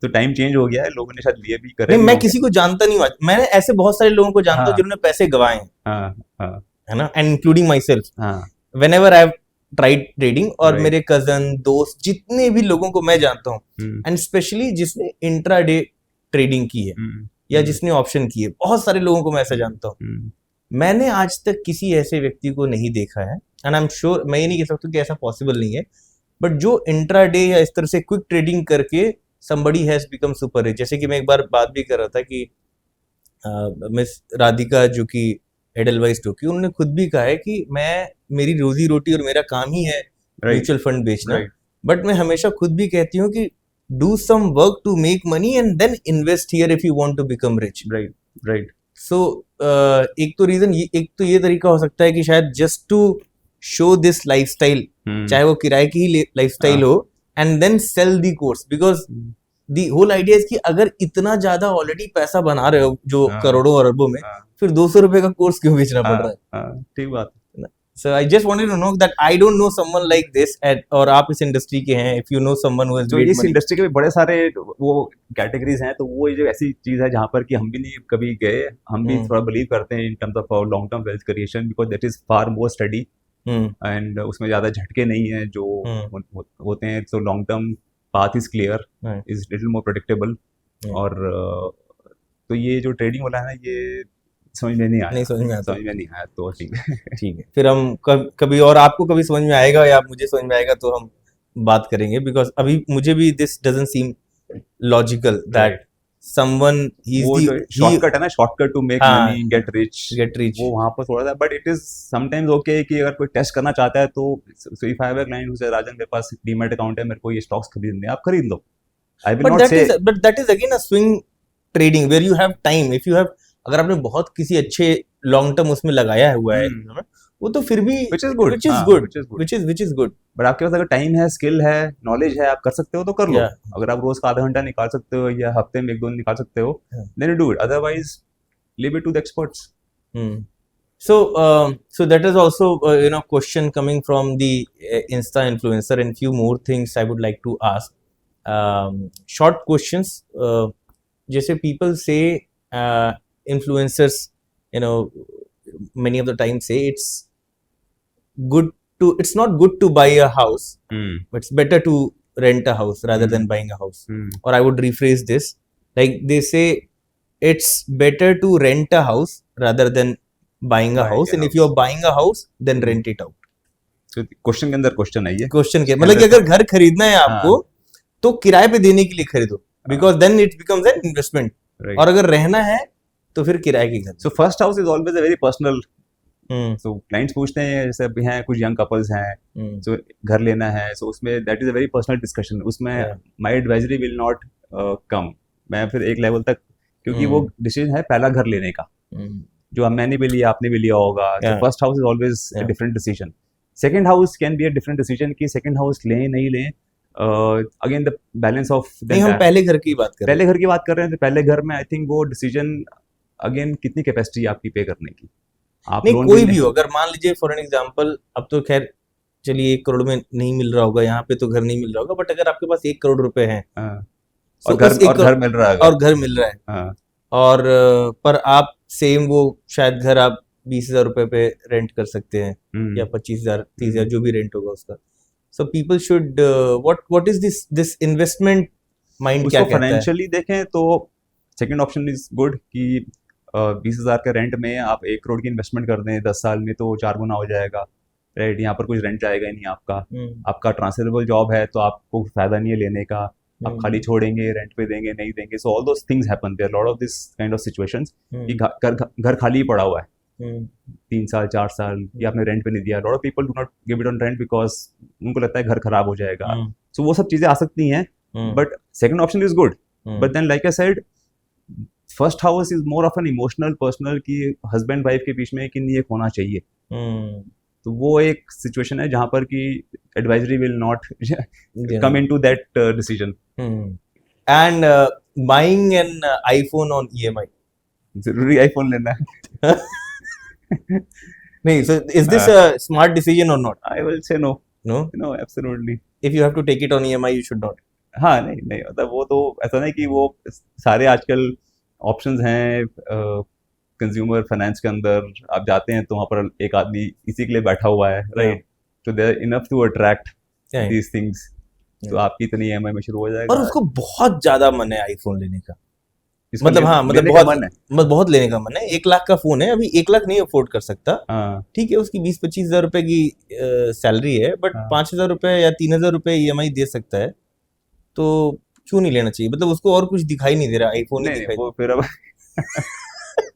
तो टाइम चेंज हो गया है, लोगों ने शायद लिए भी करे. मैं किसी को जानता नहीं हूँ, मैंने ऐसे बहुत सारे लोगों को जानता हूँ जिन्होंने पैसे गवाए हैं, है ना, and including my self. Whenever I've tried trading, और Right. मेरे कजन दोस्त जितने भी लोगों को मैं जानता हूँ, हम्म, एंड स्पेशली जिसने इंट्राडे ट्रेडिंग की है या जिसने ऑप्शन की है, बहुत सारे लोगों को मैं ऐसा जानता हूँ। मैंने आज तक किसी ऐसे व्यक्ति को नहीं देखा है, एंड आई एम श्योर, मैं ये नहीं कह सकता कि ऐसा पॉसिबल नहीं है, बट जो इंट्राडे या इस तरह से क्विक ट्रेडिंग करके somebody has become super rich। जैसे कि मैं एक बार बात भी कर रहा था कि मिस राधिका जो कि एडलवाइस टोकी, उन्होंने खुद भी कहा है कि मेरी रोजी रोटी और मेरा काम ही है Right. म्यूचुअल फंड बेचना, Right. बट मैं हमेशा खुद भी कहती हूँ कि do some work to make money and then invest here if you want to become rich. Right. Right. So एक तो रीजन, एक तो ये तरीका हो सकता है कि शायद just to show this lifestyle, चाहे वो किराए की ही लाइफस्टाइल हो, and then sell the course, because the whole idea is कि अगर इतना ज्यादा ऑलरेडी पैसा बना रहे हो जो करोड़ों और अरबों में, फिर 200 रुपए का कोर्स क्यों बेचना पड़ रहा है? ठीक बात। So I just wanted to know that I don't know someone like this और आप इस इंडस्ट्री के हैं, if you know someone who has जो made इस money। इंडस्ट्री के भी बड़े सारे वो कैटेगरीज हैं, तो वो जो ऐसी चीज है जहाँ पर कि हम भी नहीं कभी गए, हम भी थोड़ा बिलीव करते हैं इन terms of long term wealth creation, because that is far more study and उसमें ज्यादा झटके नहीं है जो होते हैं, तो long term path is clear, is little more predictable. और तो ये जो ट्रेडिंग वाला है ना, ये समझ में नहीं आया, समझ में नहीं आया, तो ठीक है। ठीक है, फिर हम कभी और आपको कभी समझ में आएगा या मुझे समझ में आएगा तो हम बात करेंगे, बिकॉज अभी मुझे भी this doesn't seem logical that someone ही वो जो शॉर्टकट है ना, shortcut to make money, get rich, वो वहां पर थोड़ा सा, but it is sometimes okay कि अगर कोई टेस्ट करना चाहता है तो if I have a client who says Rajan मेरे पास डीमैट अकाउंट है, मेरे को ये स्टॉक्स खरीदने, आप खरीद लो। I will not say, but that is again a swing trading where you have time, if you have, अगर आपने बहुत किसी अच्छे लॉन्ग टर्म उसमें लगाया हुआ है, वो तो फिर भी which is good, which is good। But आपके पास अगर टाइम है, स्किल है, नॉलेज है, आप कर सकते हो तो कर लो। अगर आप रोज का आधा घंटा निकाल सकते हो या हफ्ते में 1-2 निकाल सकते हो, then do it, otherwise leave it to the experts। So that is also question coming from the Insta influencer, and few more things I would like to ask, short questions। जैसे people say influencers, many of the time say it's not good to buy a house, but it's better to rent a house rather than buying a house। Or I would rephrase this, like they say it's better to rent a house rather than buying a house, and if you're buying a house then rent it out। तो question के अंदर question है ये, question के मतलब कि अगर घर खरीदना है आपको तो किराए पे देने के लिए खरीदो, because then it becomes an investment, और अगर रहना है तो फिर किराए की घर। So first house is always a very personal. So clients पूछते हैं, जैसे अभी हैं कुछ यंग कपल्स हैं, सो घर लेना है, सो उसमें that is a very personal discussion, उसमें my advisory will not come. मैं फिर एक लेवल तक, क्योंकि वो डिसीजन है पहला घर लेने का, जो मैंने भी लिया, आपने भी लिया होगा। So first house is always a different decision. Second house can be a different decision कि सेकंड हाउस लें नहीं लें, अगेन द बैलेंस ऑफ। नहीं, हम पहले घर की बात कर रहे हैं, पहले घर की बात कर रहे हैं, तो पहले घर में आई थिंक वो डिसीजन अगेन कितनी कैपेसिटी आपकी पे करने की, आप नहीं कोई भी हो, अगर मान लीजिए फॉर एन एग्जांपल, अब तो खैर चलिए 1 करोड़ में नहीं मिल रहा होगा, यहाँ पे तो घर नहीं मिल रहा होगा, बट अगर आपके पास 1 करोड़ रुपए हैं और घर मिल रहा है, और घर मिल रहा है, और पर आप सेम वो शायद घर आप 20,000 रुपए पे रेंट कर सकते हैं, या 25,000 30,000 जो भी रेंट होगा उसका। So people should what is this investment mind क्या कहता है? फाइनेंशियली देखें तो सेकंड ऑप्शन इज गुड कि 20,000 के रेंट में आप 1 करोड़ की इन्वेस्टमेंट कर दें 10 साल में, तो 4 गुना हो जाएगा, राइट। यहाँ पर कुछ रेंट जाएगा ही नहीं आपका, आपका ट्रांसफरेबल जॉब है तो आपको फायदा नहीं है लेने का, आप खाली छोड़ेंगे, रेंट पे देंगे नहीं देंगे। So all those things happen, there lot of this kind of situations कि घर खाली ही पड़ा हुआ है 3 साल 4 साल, या आपने रेंट पे नहीं दिया। Lot of people do not give it on rent because उनको लगता है घर खराब हो जाएगा। सो वो सब चीजें आ सकती हैं, but second option is good. But then like I said, first house is more of an emotional personal, कि हस्बैंड वाइफ के बीच में कि नहीं एक होना चाहिए। तो वो एक सिचुएशन है जहां पर कि advisory will not come into that decision. And buying an iPhone on EMI, जरूरी आईफोन लेना है? नहीं, so is this a smart decision or not? I will say no. No, absolutely. If you have to take it on EMI, you should not. हाँ, नहीं मतलब वो तो ऐसा नहीं कि वो सारे आजकल ऑप्शंस हैं कंज्यूमर फाइनेंस के अंदर, आप जाते हैं तो वहाँ पर एक आदमी इसी के लिए बैठा हुआ है, राइट। तो they are enough to attract Right. These things, तो आपकी इतनी ईएमआई में शुरू हो जाएगा। और उसको बहुत ज्यादा मन है आईफोन लेने का, इसको मतलब हाँ, मतलब लेने का बहुत मन है। बहुत लेने का मन है। 1 लाख का फोन है, अभी 1 लाख नहीं अफोर्ड कर सकता, हाँ ठीक है, उसकी 20-25 हजार रुपए की सैलरी है, बट हाँ। 5,000 रुपए या 3,000 रुपए ईएमआई दे सकता है, तो क्यों नहीं लेना चाहिए? मतलब उसको और कुछ दिखाई नहीं दे रहा, आईफोन ही नहीं दिखाई वो फिर अब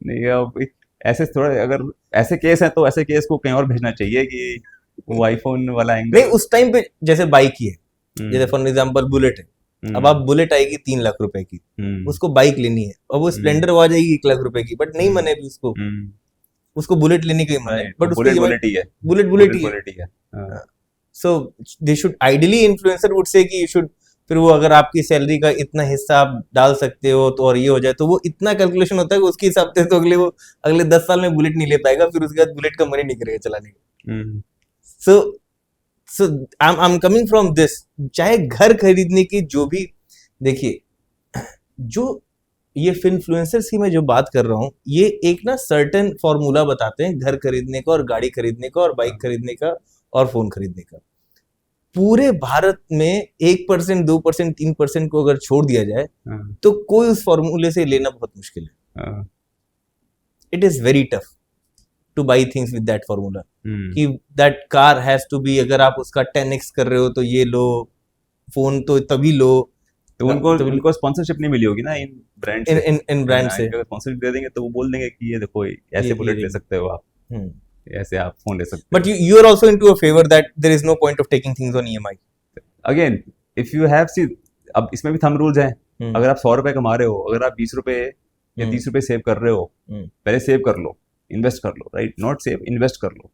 नहीं अब ऐसे थोड़ा, अगर ऐसे केस है तो ऐसे केस को कहीं और भेजना चाहिए कि वो आईफोन वाला नहीं, एंगल। उस टाइम पे जैसे बाइक ही है, जैसे फॉर एग्जांपल बुलेट है, अब आप बुलेट आएगी 3 लाख रुपए की, उसको बाइक लेनी है, और वो स्प्लेंडर आ जाएगी 1 लाख रुपए की, बट नहीं मन है अभी उसको, उसको बुलेट लेने का ही मन है, बट उसको बुलेट बुलेट ही है, बुलेट बुलेट ही है। बुलेट ही है। हाँ। So they should ideally, influencer would say कि यू शुड, फिर वो अगर आपकी सैलरी का इतना हिस्सा आप डाल सकते हो तो, और ये हो जाए तो वो इतना कैलकुलेशन होता है कि उसके हिसाब से तो अगले 10 साल में बुलेट नहीं ले पाएगा, फिर उसके बाद बुलेट का मन ही नहीं करेगा चलाने का। So I am coming from this, चाहे घर खरीदने की जो भी, देखिए, जो ये इन्फ्लुएंसर्स की मैं जो बात कर रहा हूँ, ये एक ना सर्टेन फॉर्मूला बताते हैं घर खरीदने का, और गाड़ी खरीदने का, और बाइक खरीदने का, और फोन खरीदने का। पूरे भारत में 1%, 2%, 3% को अगर छोड़ दिया जाए तो कोई उस फॉर्मूले से लेना बहुत मुश्किल है। It is very tough to buy things with that formula, कि that car has to be, अगर आप उसका 10x कर रहे हो तो ये लो, फोन तो तभी लो, तो उनको स्पॉन्सरशिप नहीं मिली होगी ना इन ब्रांड से, इन ब्रांड से। अगर स्पॉन्सरशिप दे देंगे तो वो बोल देंगे कि ये देखो ऐसे बुलेट ले सकते हो आप, ऐसे आप फोन ले सकते हो। But you are also into a favor that there is no point of taking things on EMI. Again if you have see, अब इसमें भी थंब रूल्स हैं, अगर आप 100 रुपए कमा रहे हो, अगर आप 20 रुपए या 30 रुपए सेव कर रहे हो, पहले सेव कर लो, इन्वेस्ट कर लो, राइट, नॉट सेव, इन्वेस्ट कर लो,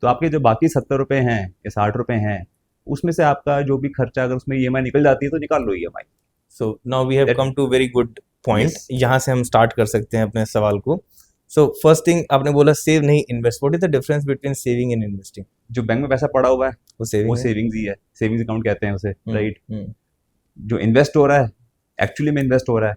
तो आपके जो बाकी 70 रुपए हैं या 60 रुपए हैं, उसमें से आपका जो भी खर्चा, अगर उसमें EMI निकल जाती है तो निकाल लो EMI। So now we have come to very good point, यहाँ से हम स्टार्ट कर सकते हैं अपने सवाल को। सो फर्स्ट थिंग, आपने बोला सेव नहीं invest, what is the difference between saving and investing? जो बैंक में पैसा पड़ा हुआ है वो सेविंग्स ही है, सेविंग्स अकाउंट कहते हैं उसे, राइट। जो इन्वेस्ट हो रहा है, एक्चुअली में इन्वेस्ट हो रहा है,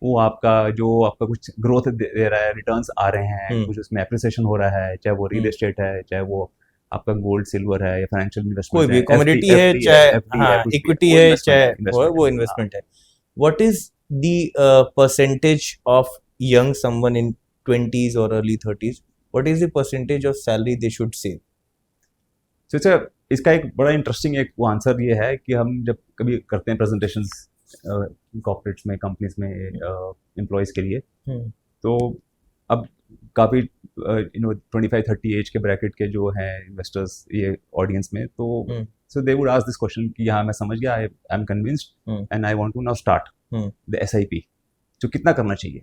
वो आपका कुछ ग्रोथ दे रहा है, रिटर्न्स आ रहे हैं, कुछ उसमें एप्रिसिएशन हो रहा है, चाहे वो रियल एस्टेट है, चाहे वो आपका गोल्ड सिल्वर है, या फाइनेंशियल इन्वेस्टमेंट, कोई भी कमोडिटी है, चाहे इक्विटी है, चाहे वो इन्वेस्टमेंट है। What is the percentage of young someone in 20s or early 30s, what is the percentage of salary they should save? So इसका एक बड़ा इंटरेस्टिंग एक वो आंसर ये है कि हम जब कभी करते हैं प्रेजेंटेशंस कॉर्पोरेट्स में, कंपनीज में, एम्प्लॉयज के लिए, तो अब काफ़ी 25-30 एज के ब्रैकेट के जो हैं इन्वेस्टर्स ये ऑडियंस में, तो so they would ask this question कि हाँ मैं समझ गया, I am convinced and I want to now start the SIP, तो कितना करना चाहिए?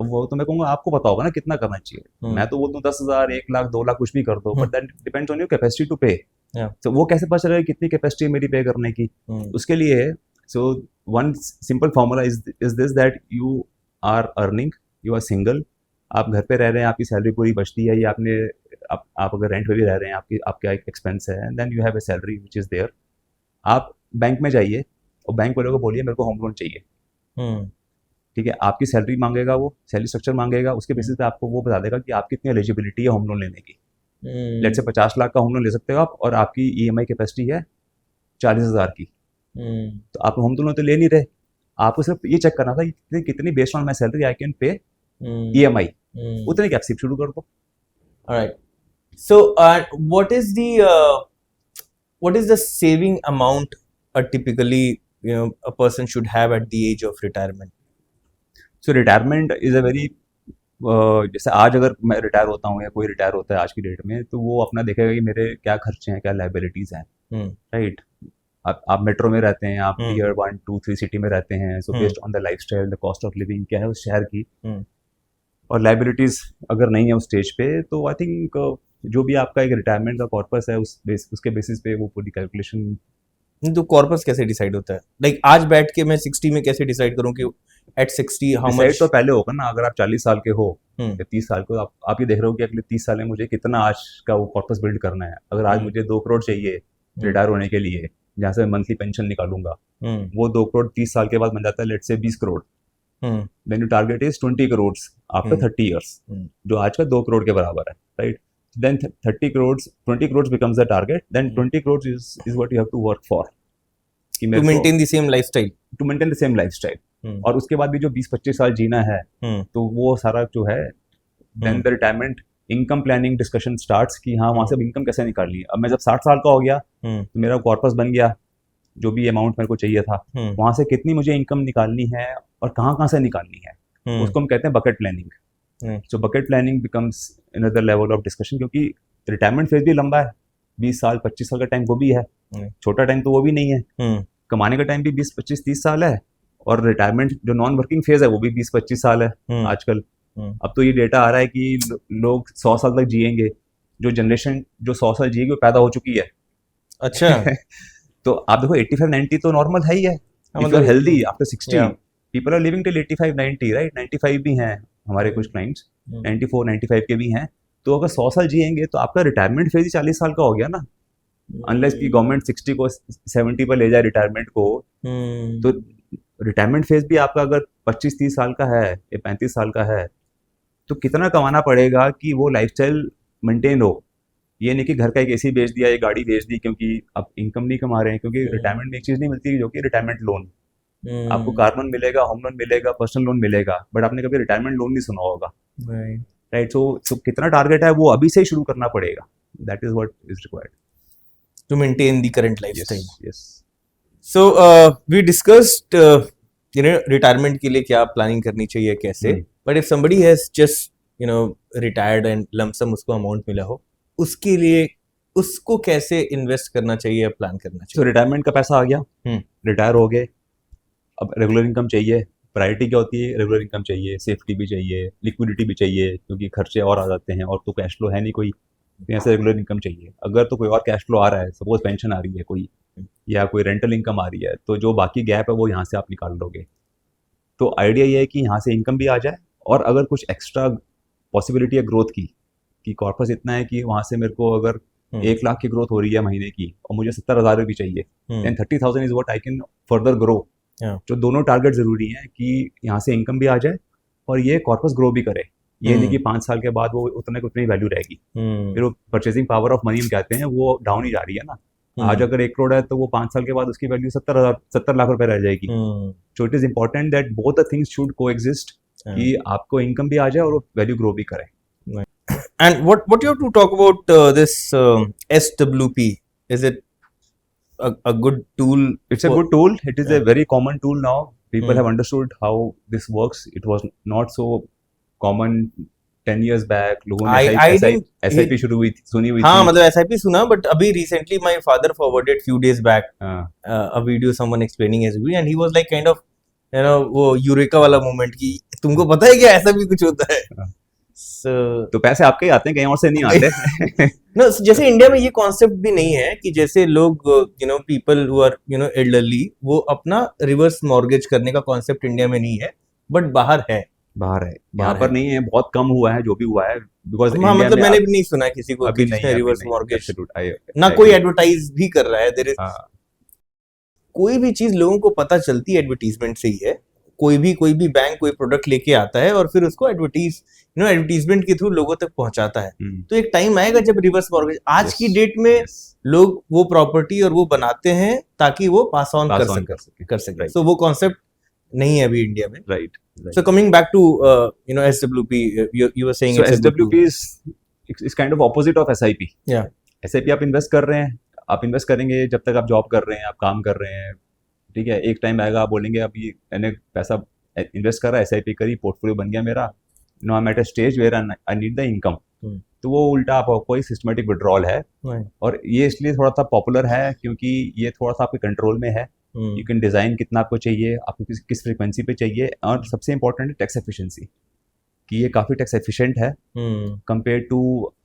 वो तो मैं कहूँगा आपको पता होगा ना कितना करना चाहिए। मैं तो बोल दूँ 10,000, 1 लाख, 2 लाख कुछ भी कर दो, but that depends on your capacity to pay. तो वो कैसे पता चलेगा कितनी कैपेसिटी है मेरी पे करने की? उसके लिए so one simple formula is this, that you are earning, you are single, आप घर पे रह रहे हैं, आपकी सैलरी पूरी बचती है, या आप अगर रेंट पे भी रह रहे हैं, आपका एक एक्सपेंस है, and then you have a salary which is there. आप बैंक में जाइए और बैंक वालों को बोलिए मेरे को होम लोन चाहिए, ठीक है, आपकी सैलरी मांगेगा, वो सैलरी स्ट्रक्चर मांगेगा, उसके बेसिस पे आपको वो बता देगा कि आप कितनी एलिजिबिलिटी है होम लोन लेने की। लेट्स से 50 लाख का होम लोन ले सकते हो आप, और आपकी EMI कैपेसिटी है 40,000 की, तो आप होम लोन तो ले नहीं रहे, आपको सिर्फ ये चेक करना था कि कितनी based on my salary I can pay EMI, उतने की आप सिर्फ शुरू कर दो। Alright, so what is the saving amount typically a person should have at the age of retirement? So retirement is a very, जैसे आज अगर मैं रिटायर होता हूँ या कोई रिटायर होता है आज की डेट में, तो वो अपना देखेगा कि मेरे क्या खर्चे हैं, क्या लाइबिलिटीज हैं, राइट। आप मेट्रो में रहते हैं, आप ईयर 1, 2, 3 सिटी में रहते हैं, so based on the lifestyle, the cost of living क्या है उस शहर की, और लाइबिलिटीज अगर नहीं है उस स्टेज पे, तो आई थिंक जो भी आपका एक रिटायरमेंट का कॉर्पस है उसके बेसिस पे वो पूरी कैलकुलेशन। तो कॉर्पस कैसे डिसाइड होता है? लाइक आज बैठ के मैं 60 में कैसे डिसाइड करूं कि एट 60 हाउ मच? तो पहले होगा ना, अगर आप 40 साल के हो या 30 साल के हो, आप ये देख रहे हो कि अगले 30 साल में मुझे कितना आज का वो कॉर्पस बिल्ड करना है। अगर आज मुझे 2 करोड़ चाहिए रिटायर होने के लिए, जहाँ से मैं मंथली पेंशन निकालूंगा, वो 2 करोड़ 30 साल के बाद बन जाता है let's say 20 crore, then you target is 20 crore after 30 years, जो आज का 2 करोड़ के बराबर है, right. then 30 crores 20 crores becomes the target, then 20 crores is what you have to work for कि to maintain the same lifestyle. to maintain the same lifestyle. और उसके बाद भी जो 20-25 साल जीना है तो वो सारा जो है then the retirement income planning discussion starts कि हाँ वहाँ से इनकम कैसे निकालनी है. अब मैं जब 60 साल का हो गया तो मेरा कॉर्पस बन गया, जो भी अमाउंट मेरे को चाहिए था वहाँ से कितनी मुझे इनकम निकालनी है और कहाँ से निकालनी है, उसको हम कहते हैं bucket planning. So bucket planning becomes another level of discussion, क्योंकि रिटायरमेंट फेज भी लंबा है, 20 साल 25 साल का टाइम वो भी है, छोटा टाइम तो वो भी नहीं है. कमाने का टाइम भी 20-25-30 साल है और रिटायरमेंट जो नॉन वर्किंग फेज है वो भी 20-25 साल है आजकल. अब तो ये डेटा आ रहा है कि लोग 100 साल तक जिएंगे, जो जनरेशन जो 100 साल जिएगी वो पैदा हो चुकी है. अच्छा. तो आप देखो 85-90 तो नॉर्मल है ही है. If you are healthy after 60 people are living till 85-90, right. 95 भी हैं हमारे कुछ क्लाइंट्स, 94-95 के भी हैं. तो अगर 100 साल जिएंगे तो आपका रिटायरमेंट फेज ही 40 साल का हो गया ना. अनलेस की गवर्नमेंट 60 को 70 पर ले जाए रिटायरमेंट को, तो रिटायरमेंट फेज भी आपका अगर 25-30 साल का है या 35 साल का है तो कितना कमाना पड़ेगा कि वो लाइफस्टाइल मेंटेन हो. ये नहीं कि घर का एक एसी बेच दिया, एक गाड़ी बेच दी क्योंकि आप इनकम नहीं कमा रहे हैं. क्योंकि रिटायरमेंट में एक चीज नहीं मिलती जो कि रिटायरमेंट लोन. आपको कार लोन मिलेगा, होम लोन मिलेगा, पर्सनल लोन मिलेगा, बट आपने कभी रिटायरमेंट लोन नहीं सुना होगा, राइट. सो कितना टारगेट है वो अभी से ही शुरू करना पड़ेगा. That is what is required to maintain the current lifestyle. Yes. So we discussed retirement के लिए क्या प्लानिंग करनी चाहिए, कैसे. But if somebody has just retired and lump sum उसको अमाउंट मिला हो, उसके लिए उसको कैसे इन्वेस्ट करना चाहिए, प्लान करना चाहिए. सो रिटायरमेंट का पैसा आ गया, रिटायर हो गए, अब रेगुलर इनकम चाहिए. प्रायोरिटी क्या होती है? रेगुलर इनकम चाहिए, सेफ्टी भी चाहिए, लिक्विडिटी भी चाहिए, क्योंकि खर्चे और आ जाते हैं और तो कैश फ्लो है नहीं कोई, यहाँ से रेगुलर इनकम चाहिए. अगर तो कोई और कैश फ्लो आ रहा है, सपोज पेंशन आ रही है कोई या कोई रेंटल इनकम आ रही है, तो जो बाकी गैप है वो यहाँ से आप निकाल लोगे. तो आइडिया ये है कि यहाँ से इनकम भी आ जाए और अगर कुछ एक्स्ट्रा पॉसिबिलिटी है ग्रोथ की, कि कॉर्पस इतना है कि वहाँ से मेरे को अगर 1 लाख की ग्रोथ हो रही है महीने की और मुझे 70,000 भी चाहिए, then 30,000 is what I can further grow. जो दोनों टारगेट जरूरी हैं कि यहाँ से इनकम भी आ जाए और ये कॉर्पस ग्रो भी करे. ये नहीं कि 5 साल के बाद वो उतनी वैल्यू रहेगी. फिर वो परचेसिंग पावर ऑफ मनी हम कहते हैं वो डाउन ही जा रही है ना. आज अगर 1 करोड़ है तो वो 5 साल के बाद उसकी वैल्यू 70 लाख रुपए रह जाएगी. So it is important that both the things should coexist, कि आपको इनकम भी आ जाए और वो वैल्यू ग्रो भी करे. And what you have to talk about this SWP? Is it a good tool? It's a good tool. It is a very common tool now. People have understood how this works. It was not so common 10 years back. लोगों ने SIP शुरू हुई थी, सुनी हुई थी. हाँ, मतलब SIP सुना, but अभी recently my father forwarded few days back a video someone explaining SIP, and he was like kind of वो यूरेका वाला मोमेंट की तुमको पता है क्या ऐसा भी कुछ होता है. तो पैसे आपके ही आते हैं, कहीं और से नहीं आते. no, जैसे इंडिया में ये कॉन्सेप्ट भी नहीं है कि जैसे लोग पीपल हु आर एल्डरली वो अपना रिवर्स मॉर्गेज करने का कॉन्सेप्ट इंडिया में नहीं है, बट बाहर है. यहाँ पर नहीं है, बहुत कम हुआ है जो भी हुआ है. बिकॉज मतलब मैंने भी नहीं सुना किसी को जिसने रिवर्स मॉर्गेज, ना कोई एडवर्टाइज भी कर रहा है. देयर इज कोई भी चीज लोगों को पता चलती है एडवर्टीजमेंट से ही है. कोई भी बैंक कोई प्रोडक्ट लेके आता है और फिर उसको एडवर्टीजमेंट के थ्रू लोगों तक पहुंचाता है. तो एक टाइम आएगा जब रिवर्स मॉर्गेज, आज की डेट में लोग वो प्रॉपर्टी और वो बनाते हैं ताकि वो पास ऑन कर सके. सो वो कॉन्सेप्ट नहीं है अभी इंडिया में, right. So coming back to SWP, you were saying SWP is kind of opposite of SIP. SIP आप इन्वेस्ट कर रहे हैं, आप इन्वेस्ट करेंगे जब तक आप जॉब कर रहे हैं, आप काम कर रहे हैं, ठीक है. एक टाइम आएगा आप बोलेंगे अभी मैंने पैसा इन्वेस्ट करा, SIP करी, पोर्टफोलियो बन गया मेरा, no I am at a stage where I need the income. तो वो उल्टा आप कोई सिस्टमेटिक विड्रॉल है. और ये इसलिए थोड़ा सा पॉपुलर है क्योंकि ये थोड़ा सा आपके कंट्रोल में है. यू कैन डिजाइन कितना आपको चाहिए, आपको किस फ्रीक्वेंसी पे चाहिए, और सबसे इंपॉर्टेंट है टैक्स एफिशिएंसी, कि ये काफ़ी टैक्स एफिशिएंट है कंपेयर टू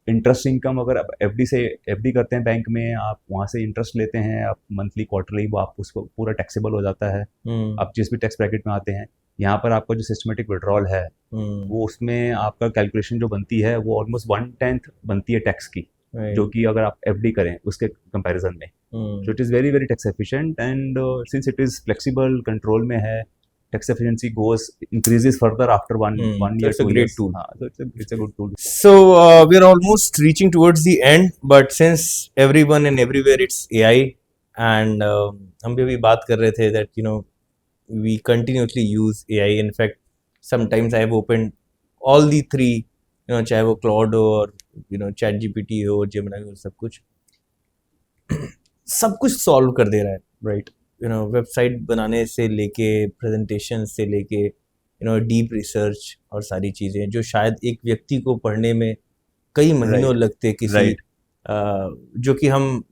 इंटरेस्ट इनकम. अगर आप एफडी करते हैं बैंक में, आप वहाँ से इंटरेस्ट लेते हैं, आप मंथली क्वार्टरली, वो आप उसको पूरा टैक्सेबल हो जाता है. आप जिस भी टैक्स ब्रैकेट में आते हैं, यहाँ पर आपका जो सिस्टमेटिक विड्रॉल है वो उसमें आपका कैलकुलेशन जो बनती है वो ऑलमोस्ट 1/10 बनती है टैक्स की, जो कि अगर आप एफडी करें उसके कंपैरिजन में. So it is very very tax efficient, and since it is flexible, control में है, tax efficiency increases further after one year. It's a 2 great years. tool. So it's a good tool. So we're almost reaching towards the end, but since everyone and everywhere it's AI, and हम भी अभी बात कर रहे थे that we continuously use AI. In fact, sometimes I've opened all the three, चाहे वो Claude हो और ChatGPT हो, Gemini हो, सब कुछ सॉल्व कर दे रहा है, राइट? वेबसाइट बनाने से लेके प्रेजेंटेशन से लेके डीप रिसर्च और सारी चीज़ें जो शायद एक व्यक्ति को पढ़ने में कई महीनों लगते किसी जो कि हम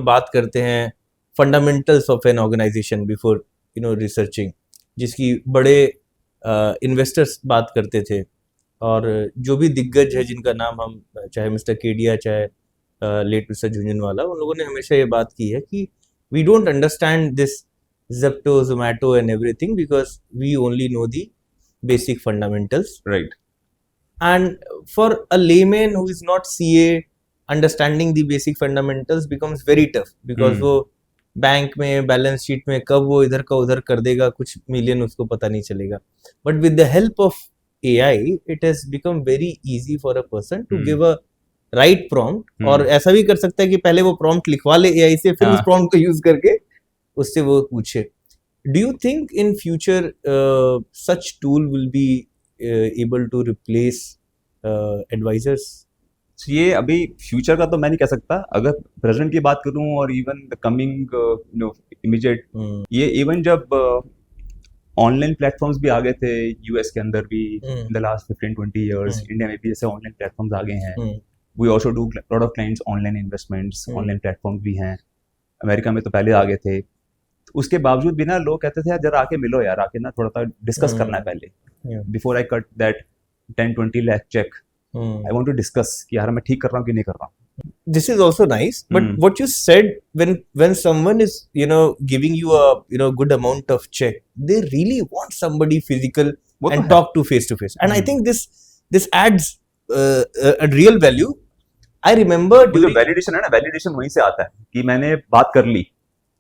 बात करते हैं fundamentals of an organisation before researching, जिसकी बड़े इन्वेस्टर्स बात करते थे, और जो भी दिग्गज है जिनका नाम हम चाहे मिस्टर केडिया चाहे लेट मिस्टर झुंझुनवाला, उन लोगों ने हमेशा ये बात की है कि we don't understand this Zepto, Zomato and everything because we only know the basic fundamentals. Right. And for a layman who is not CA, understanding the basic fundamentals becomes very tough because वो bank में balance sheet में कब वो इधर का उधर कर देगा कुछ मिलियन उसको पता नहीं चलेगा. But with the help of AI, it has become very easy for a person to give a right prompt. और ऐसा भी कर सकता है कि पहले वो prompt लिखवा ले AI से, फिर उस prompt को use करके उससे वो पूछे. Do you think in future such tool will be able to replace advisors? ये अभी फ्यूचर का तो मैं नहीं कह सकता. अगर प्रेजेंट की बात करूं और इवन द कमिंग इमीडिएट, ये इवन जब ऑनलाइन प्लेटफॉर्म्स भी आ गए थे यूएस के अंदर भी in the last 15-20 years, India में भी जैसे ऑनलाइन प्लेटफॉर्म्स आ गए हैं. We also do lot of clients online investments, online platforms भी हैं. अमेरिका में तो पहले आ गए थे. उसके बावजूद भी ना लोग कहते थे यार जरा आके मिलो यार, आके ना थोड़ा सा डिस्कस करना है पहले, before I cut that 10-20 lakh cheque. I want to discuss कि यार मैं ठीक कर रहा हूँ कि नहीं कर रहा हूँ. This is also nice, but what you said, when someone is giving you a good amount of check, they really want somebody physical and talk to face, and I think this adds a real value. I remember जो validation है ना, validation वहीं से आता है कि मैंने बात कर ली,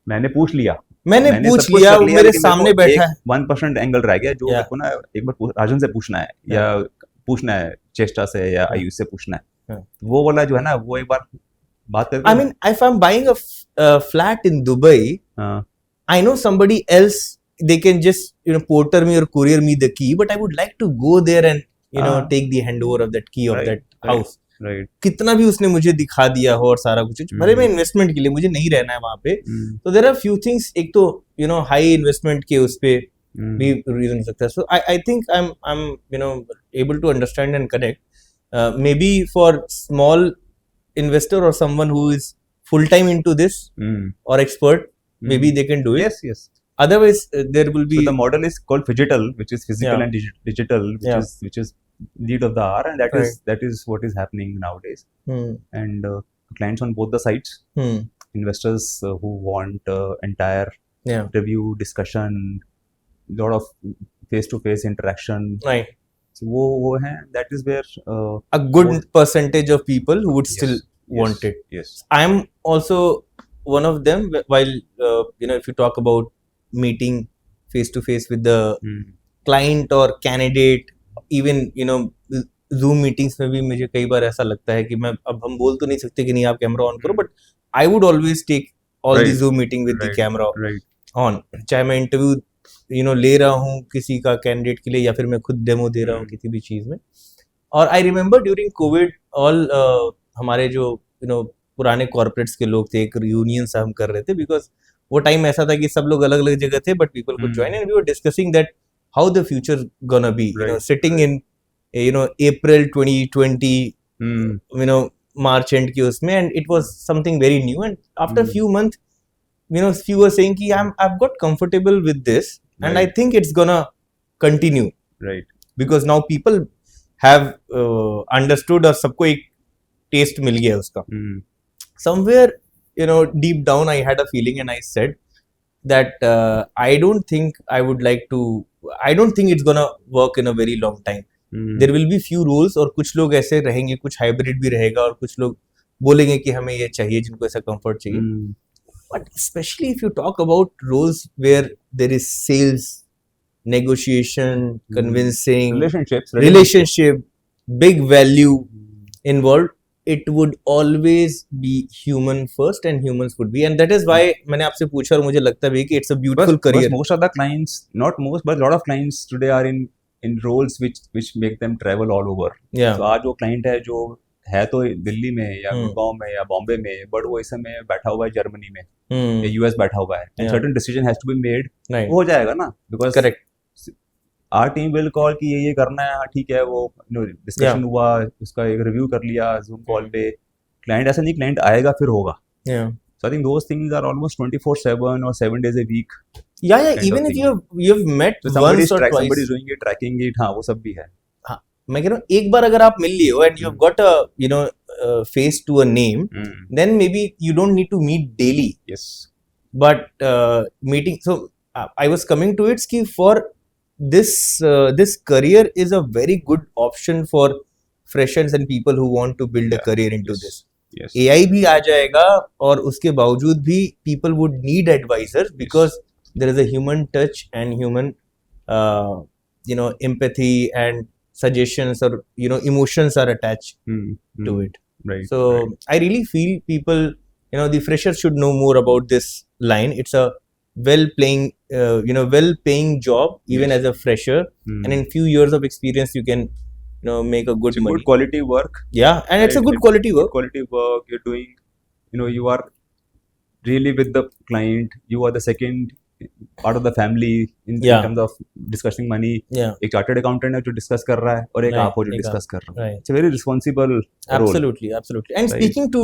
मैंने पूछ लिया, वो मेरे सामने बैठा है. 1% एंगल रह गया जो मेरे को ना एक बार राजन से पूछना है या पूछना है चेष्टा से या आयुष से पूछना है. वो वाला जो है ना, वो एक बार बात करके. I mean, if I'm buying a flat in Dubai, I know somebody else, they can just porter me or courier me the key, but I would like to go there and take the handover of that key of that house. कितना भी उसने मुझे दिखा दिया हो और सारा कुछ, भले मैं इन्वेस्टमेंट के लिए मुझे नहीं रहना है वहां पे, तो देयर आर फ्यू थिंग्स. एक तो हाई इन्वेस्टमेंट के उस पे भी रीजन हो सकता है. So I think I am able to understand and connect. Maybe for small investor और someone who is full time into this और expert, maybe they can do it. Yes. Otherwise, there will be. So the model is called Phygital, which is physical and digital, which is need of the hour, and that is what is happening nowadays. And clients on both the sides, investors who want entire review, discussion, lot of face-to-face interaction. Right. So वो है. That is where a good percentage of people who would still want it. Yes. I am also one of them. While if you talk about meeting face to face with the client or candidate, even Zoom meetings में भी मुझे कई बार ऐसा लगता है कि मैं अब हम बोल तो नहीं सकते कि नहीं आप कैमरा ऑन करो, but I would always take all the Zoom meeting with the camera on. चाहे मैं इंटरव्यू ले रहा हूँ किसी का कैंडिडेट के लिए या फिर मैं खुद डेमो दे रहा हूँ किसी भी चीज में. और I remember during Covid all हमारे जो पुराने कॉर्पोरेट्स के लोग थे, एक रियूनियन सा हम कर रहे थे, बिकॉज वो टाइम ऐसा था कि सब लोग अलग अलग जगह थे, but people could join and we were discussing that how the future gonna be, sitting in April 2020, March end के उसमें, and it was something very new. And after few month few were saying कि I've got comfortable with this and I think it's gonna continue, right? Because now people have understood और सबको एक taste मिल गया उसका. Somewhere deep down I had a feeling and I said that I don't think it's gonna work in a very long time. There will be few roles और कुछ लोग ऐसे रहेंगे, कुछ hybrid भी रहेगा और कुछ लोग बोलेंगे कि हमें ये चाहिए, जिनको ऐसा comfort चाहिए. But especially if you talk about roles where there is sales negotiation, convincing, relationship, big value involved, it would always be human first and humans would be, and that is why मैंने आपसे पूछा और मुझे लगता भी कि it's a beautiful career. But most of the clients, not most, but a lot of clients today are in roles which make them travel all over. Yeah. So आज वो client है जो है तो दिल्ली में या गुड़गांव में या बॉम्बे में, बट वो इस समय बैठा हुआ है जर्मनी में या यूएस बैठा हुआ है, and certain decision has to be made. वो हो जाएगा ना, because correct. Our team will call कि ये करना है, हाँ ठीक है, वो डिस्कशन हुआ, उसका एक रिव्यू कर लिया जूम कॉल पे. क्लाइंट ऐसा नहीं, क्लाइंट आएगा फिर होगा. So I think those things are almost 24/7 or 7 days a week. Yeah, even if you've met so once or twice, somebody is doing it, tracking it, हाँ वो सब भी है. हाँ, मैं कह रहा हूँ एक बार अगर आप मिल लिए हो and you've got a face to a name, then maybe you don't need to meet daily. Yes. But meeting, so I was coming to it कि for this career is a very good option for freshers and people who want to build a career into this. Yes. AI भी आ जाएगा और उसके बावजूद भी people would need advisors because there is a human touch and human empathy and suggestions or emotions are attached to it. Right. So I really feel people, the freshers should know more about this line. It's a well-paying job even as a fresher, and in few years of experience you can make a good money. Good quality work. Yeah, and right. It's a good quality work. Quality work you're doing. You are really with the client. You are the second part of the family in terms of discussing money. Yeah. एक chartered accountant है जो discuss कर रहा है और एक आप हो जो discuss कर रहा है. Right. It's a very responsible Absolutely, role. absolutely. And right. Speaking to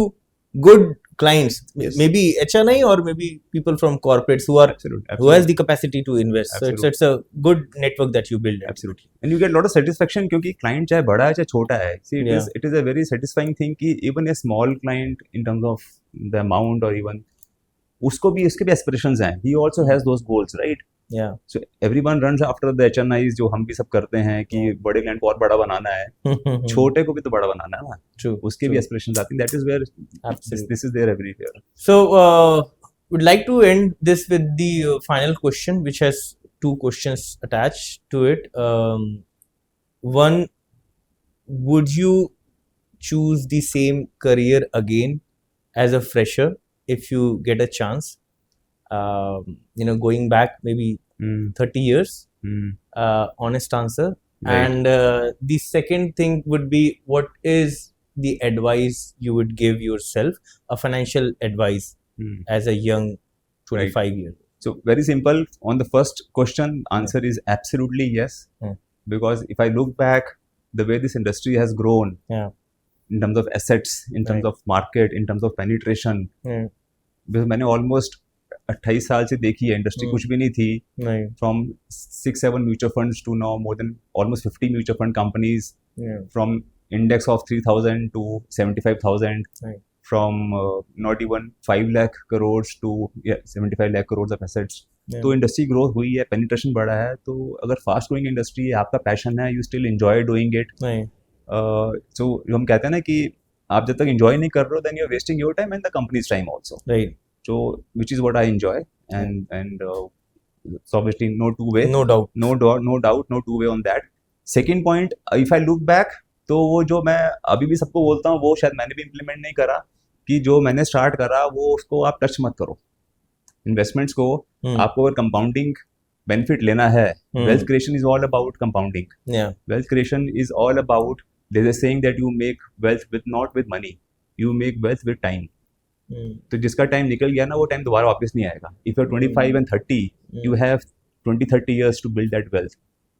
good clients, yes. maybe HNI or maybe people from corporates who are absolutely. who has the capacity to invest. Absolutely. So it's a good network that you build. Absolutely. And you get a lot of satisfaction क्योंकि client चाहे बड़ा है चाहे छोटा है. See, it is a very satisfying thing कि even a small client in terms of the amount or even उसको भी उसके भी aspirations हैं. He also has those goals, right? Yeah. So everyone runs after the HNIs जो हम भी सब करते हैं कि बड़े client को और बड़ा बनाना है, छोटे को भी तो बड़ा बनाना है ना. True. उसके भी aspirations. I think that is where this is there everywhere. So would like to end this with the final question, which has two questions attached to it. One, would you choose the same career again as a fresher if you get a chance? Going back maybe 30 years. Honest answer. Right. And the second thing would be, what is the advice you would give yourself, a financial advice as a young 25-year-old? So very simple. On the first question, answer is absolutely yes. Because if I look back, the way this industry has grown, in terms of assets, in terms of market, in terms of penetration, because मैंने almost 28 साल से देखी है, industry कुछ भी नहीं थी. From 6-7 mutual funds to now more than almost 50 mutual fund companies. From index of 3,000 to 75,000. From not even 5 lakh crores to 75 lakh crores of assets. तो इंडस्ट्री ग्रोथ हुई है, पेनिट्रेशन बढ़ा है. तो अगर फास्ट ग्रोइंग इंडस्ट्री है, आपका passion है, you still enjoy doing it. So हम कहते हैं ना कि आप जब तक एंजॉय नहीं कर रहे हो, then you are wasting your time and the companies time also. Right. So which is what I enjoy, and so obviously no two way, no doubt, no two way on that. Second point, if I look back, तो वो जो मैं अभी भी सबको बोलता हूँ, वो शायद मैंने भी इम्प्लीमेंट नहीं करा, कि जो मैंने स्टार्ट करा वो उसको आप टच मत करो. इन्वेस्टमेंट्स को आपको अगर कंपाउंडिंग बेनिफिट लेना है, wealth creation is all about compounding. Wealth creation is all about, there is a saying that you make wealth with not with money, you make wealth with time. तो जिसका time निकल गया ना, वो time दोबारा वापस नहीं आएगा. If you are 25 and 30, you have 20-30 years to build that wealth.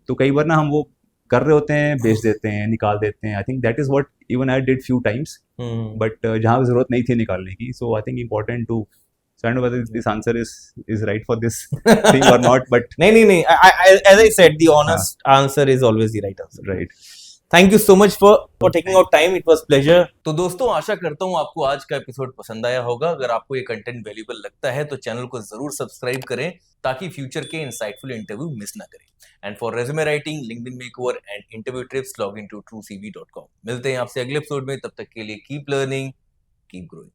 तो कई बार ना हम वो कर रहे होते हैं, बेच देते हैं, निकाल देते हैं. I think that is what even I did few times, but जहाँ जरूरत नहीं थी निकालने की. So I think important to, so I don't know whether this answer is right for this thing or not, but नहीं. As I said, the honest answer is always the right answer. Right. Thank you so much for taking out time. It was pleasure. तो दोस्तों, आशा करता हूँ आपको आज का episode पसंद आया होगा. अगर आपको ये कंटेंट वैल्यूएबल लगता है तो चैनल को जरूर सब्सक्राइब करें, ताकि फ्यूचर के इंसाइटफुल इंटरव्यू मिस ना करें. And for resume writing, LinkedIn makeover and interview tips, log in to truecv.com. मिलते हैं आपसे अगले एपिसोड में. तब तक के लिए कीप लर्निंग, कीप ग्रोइंग.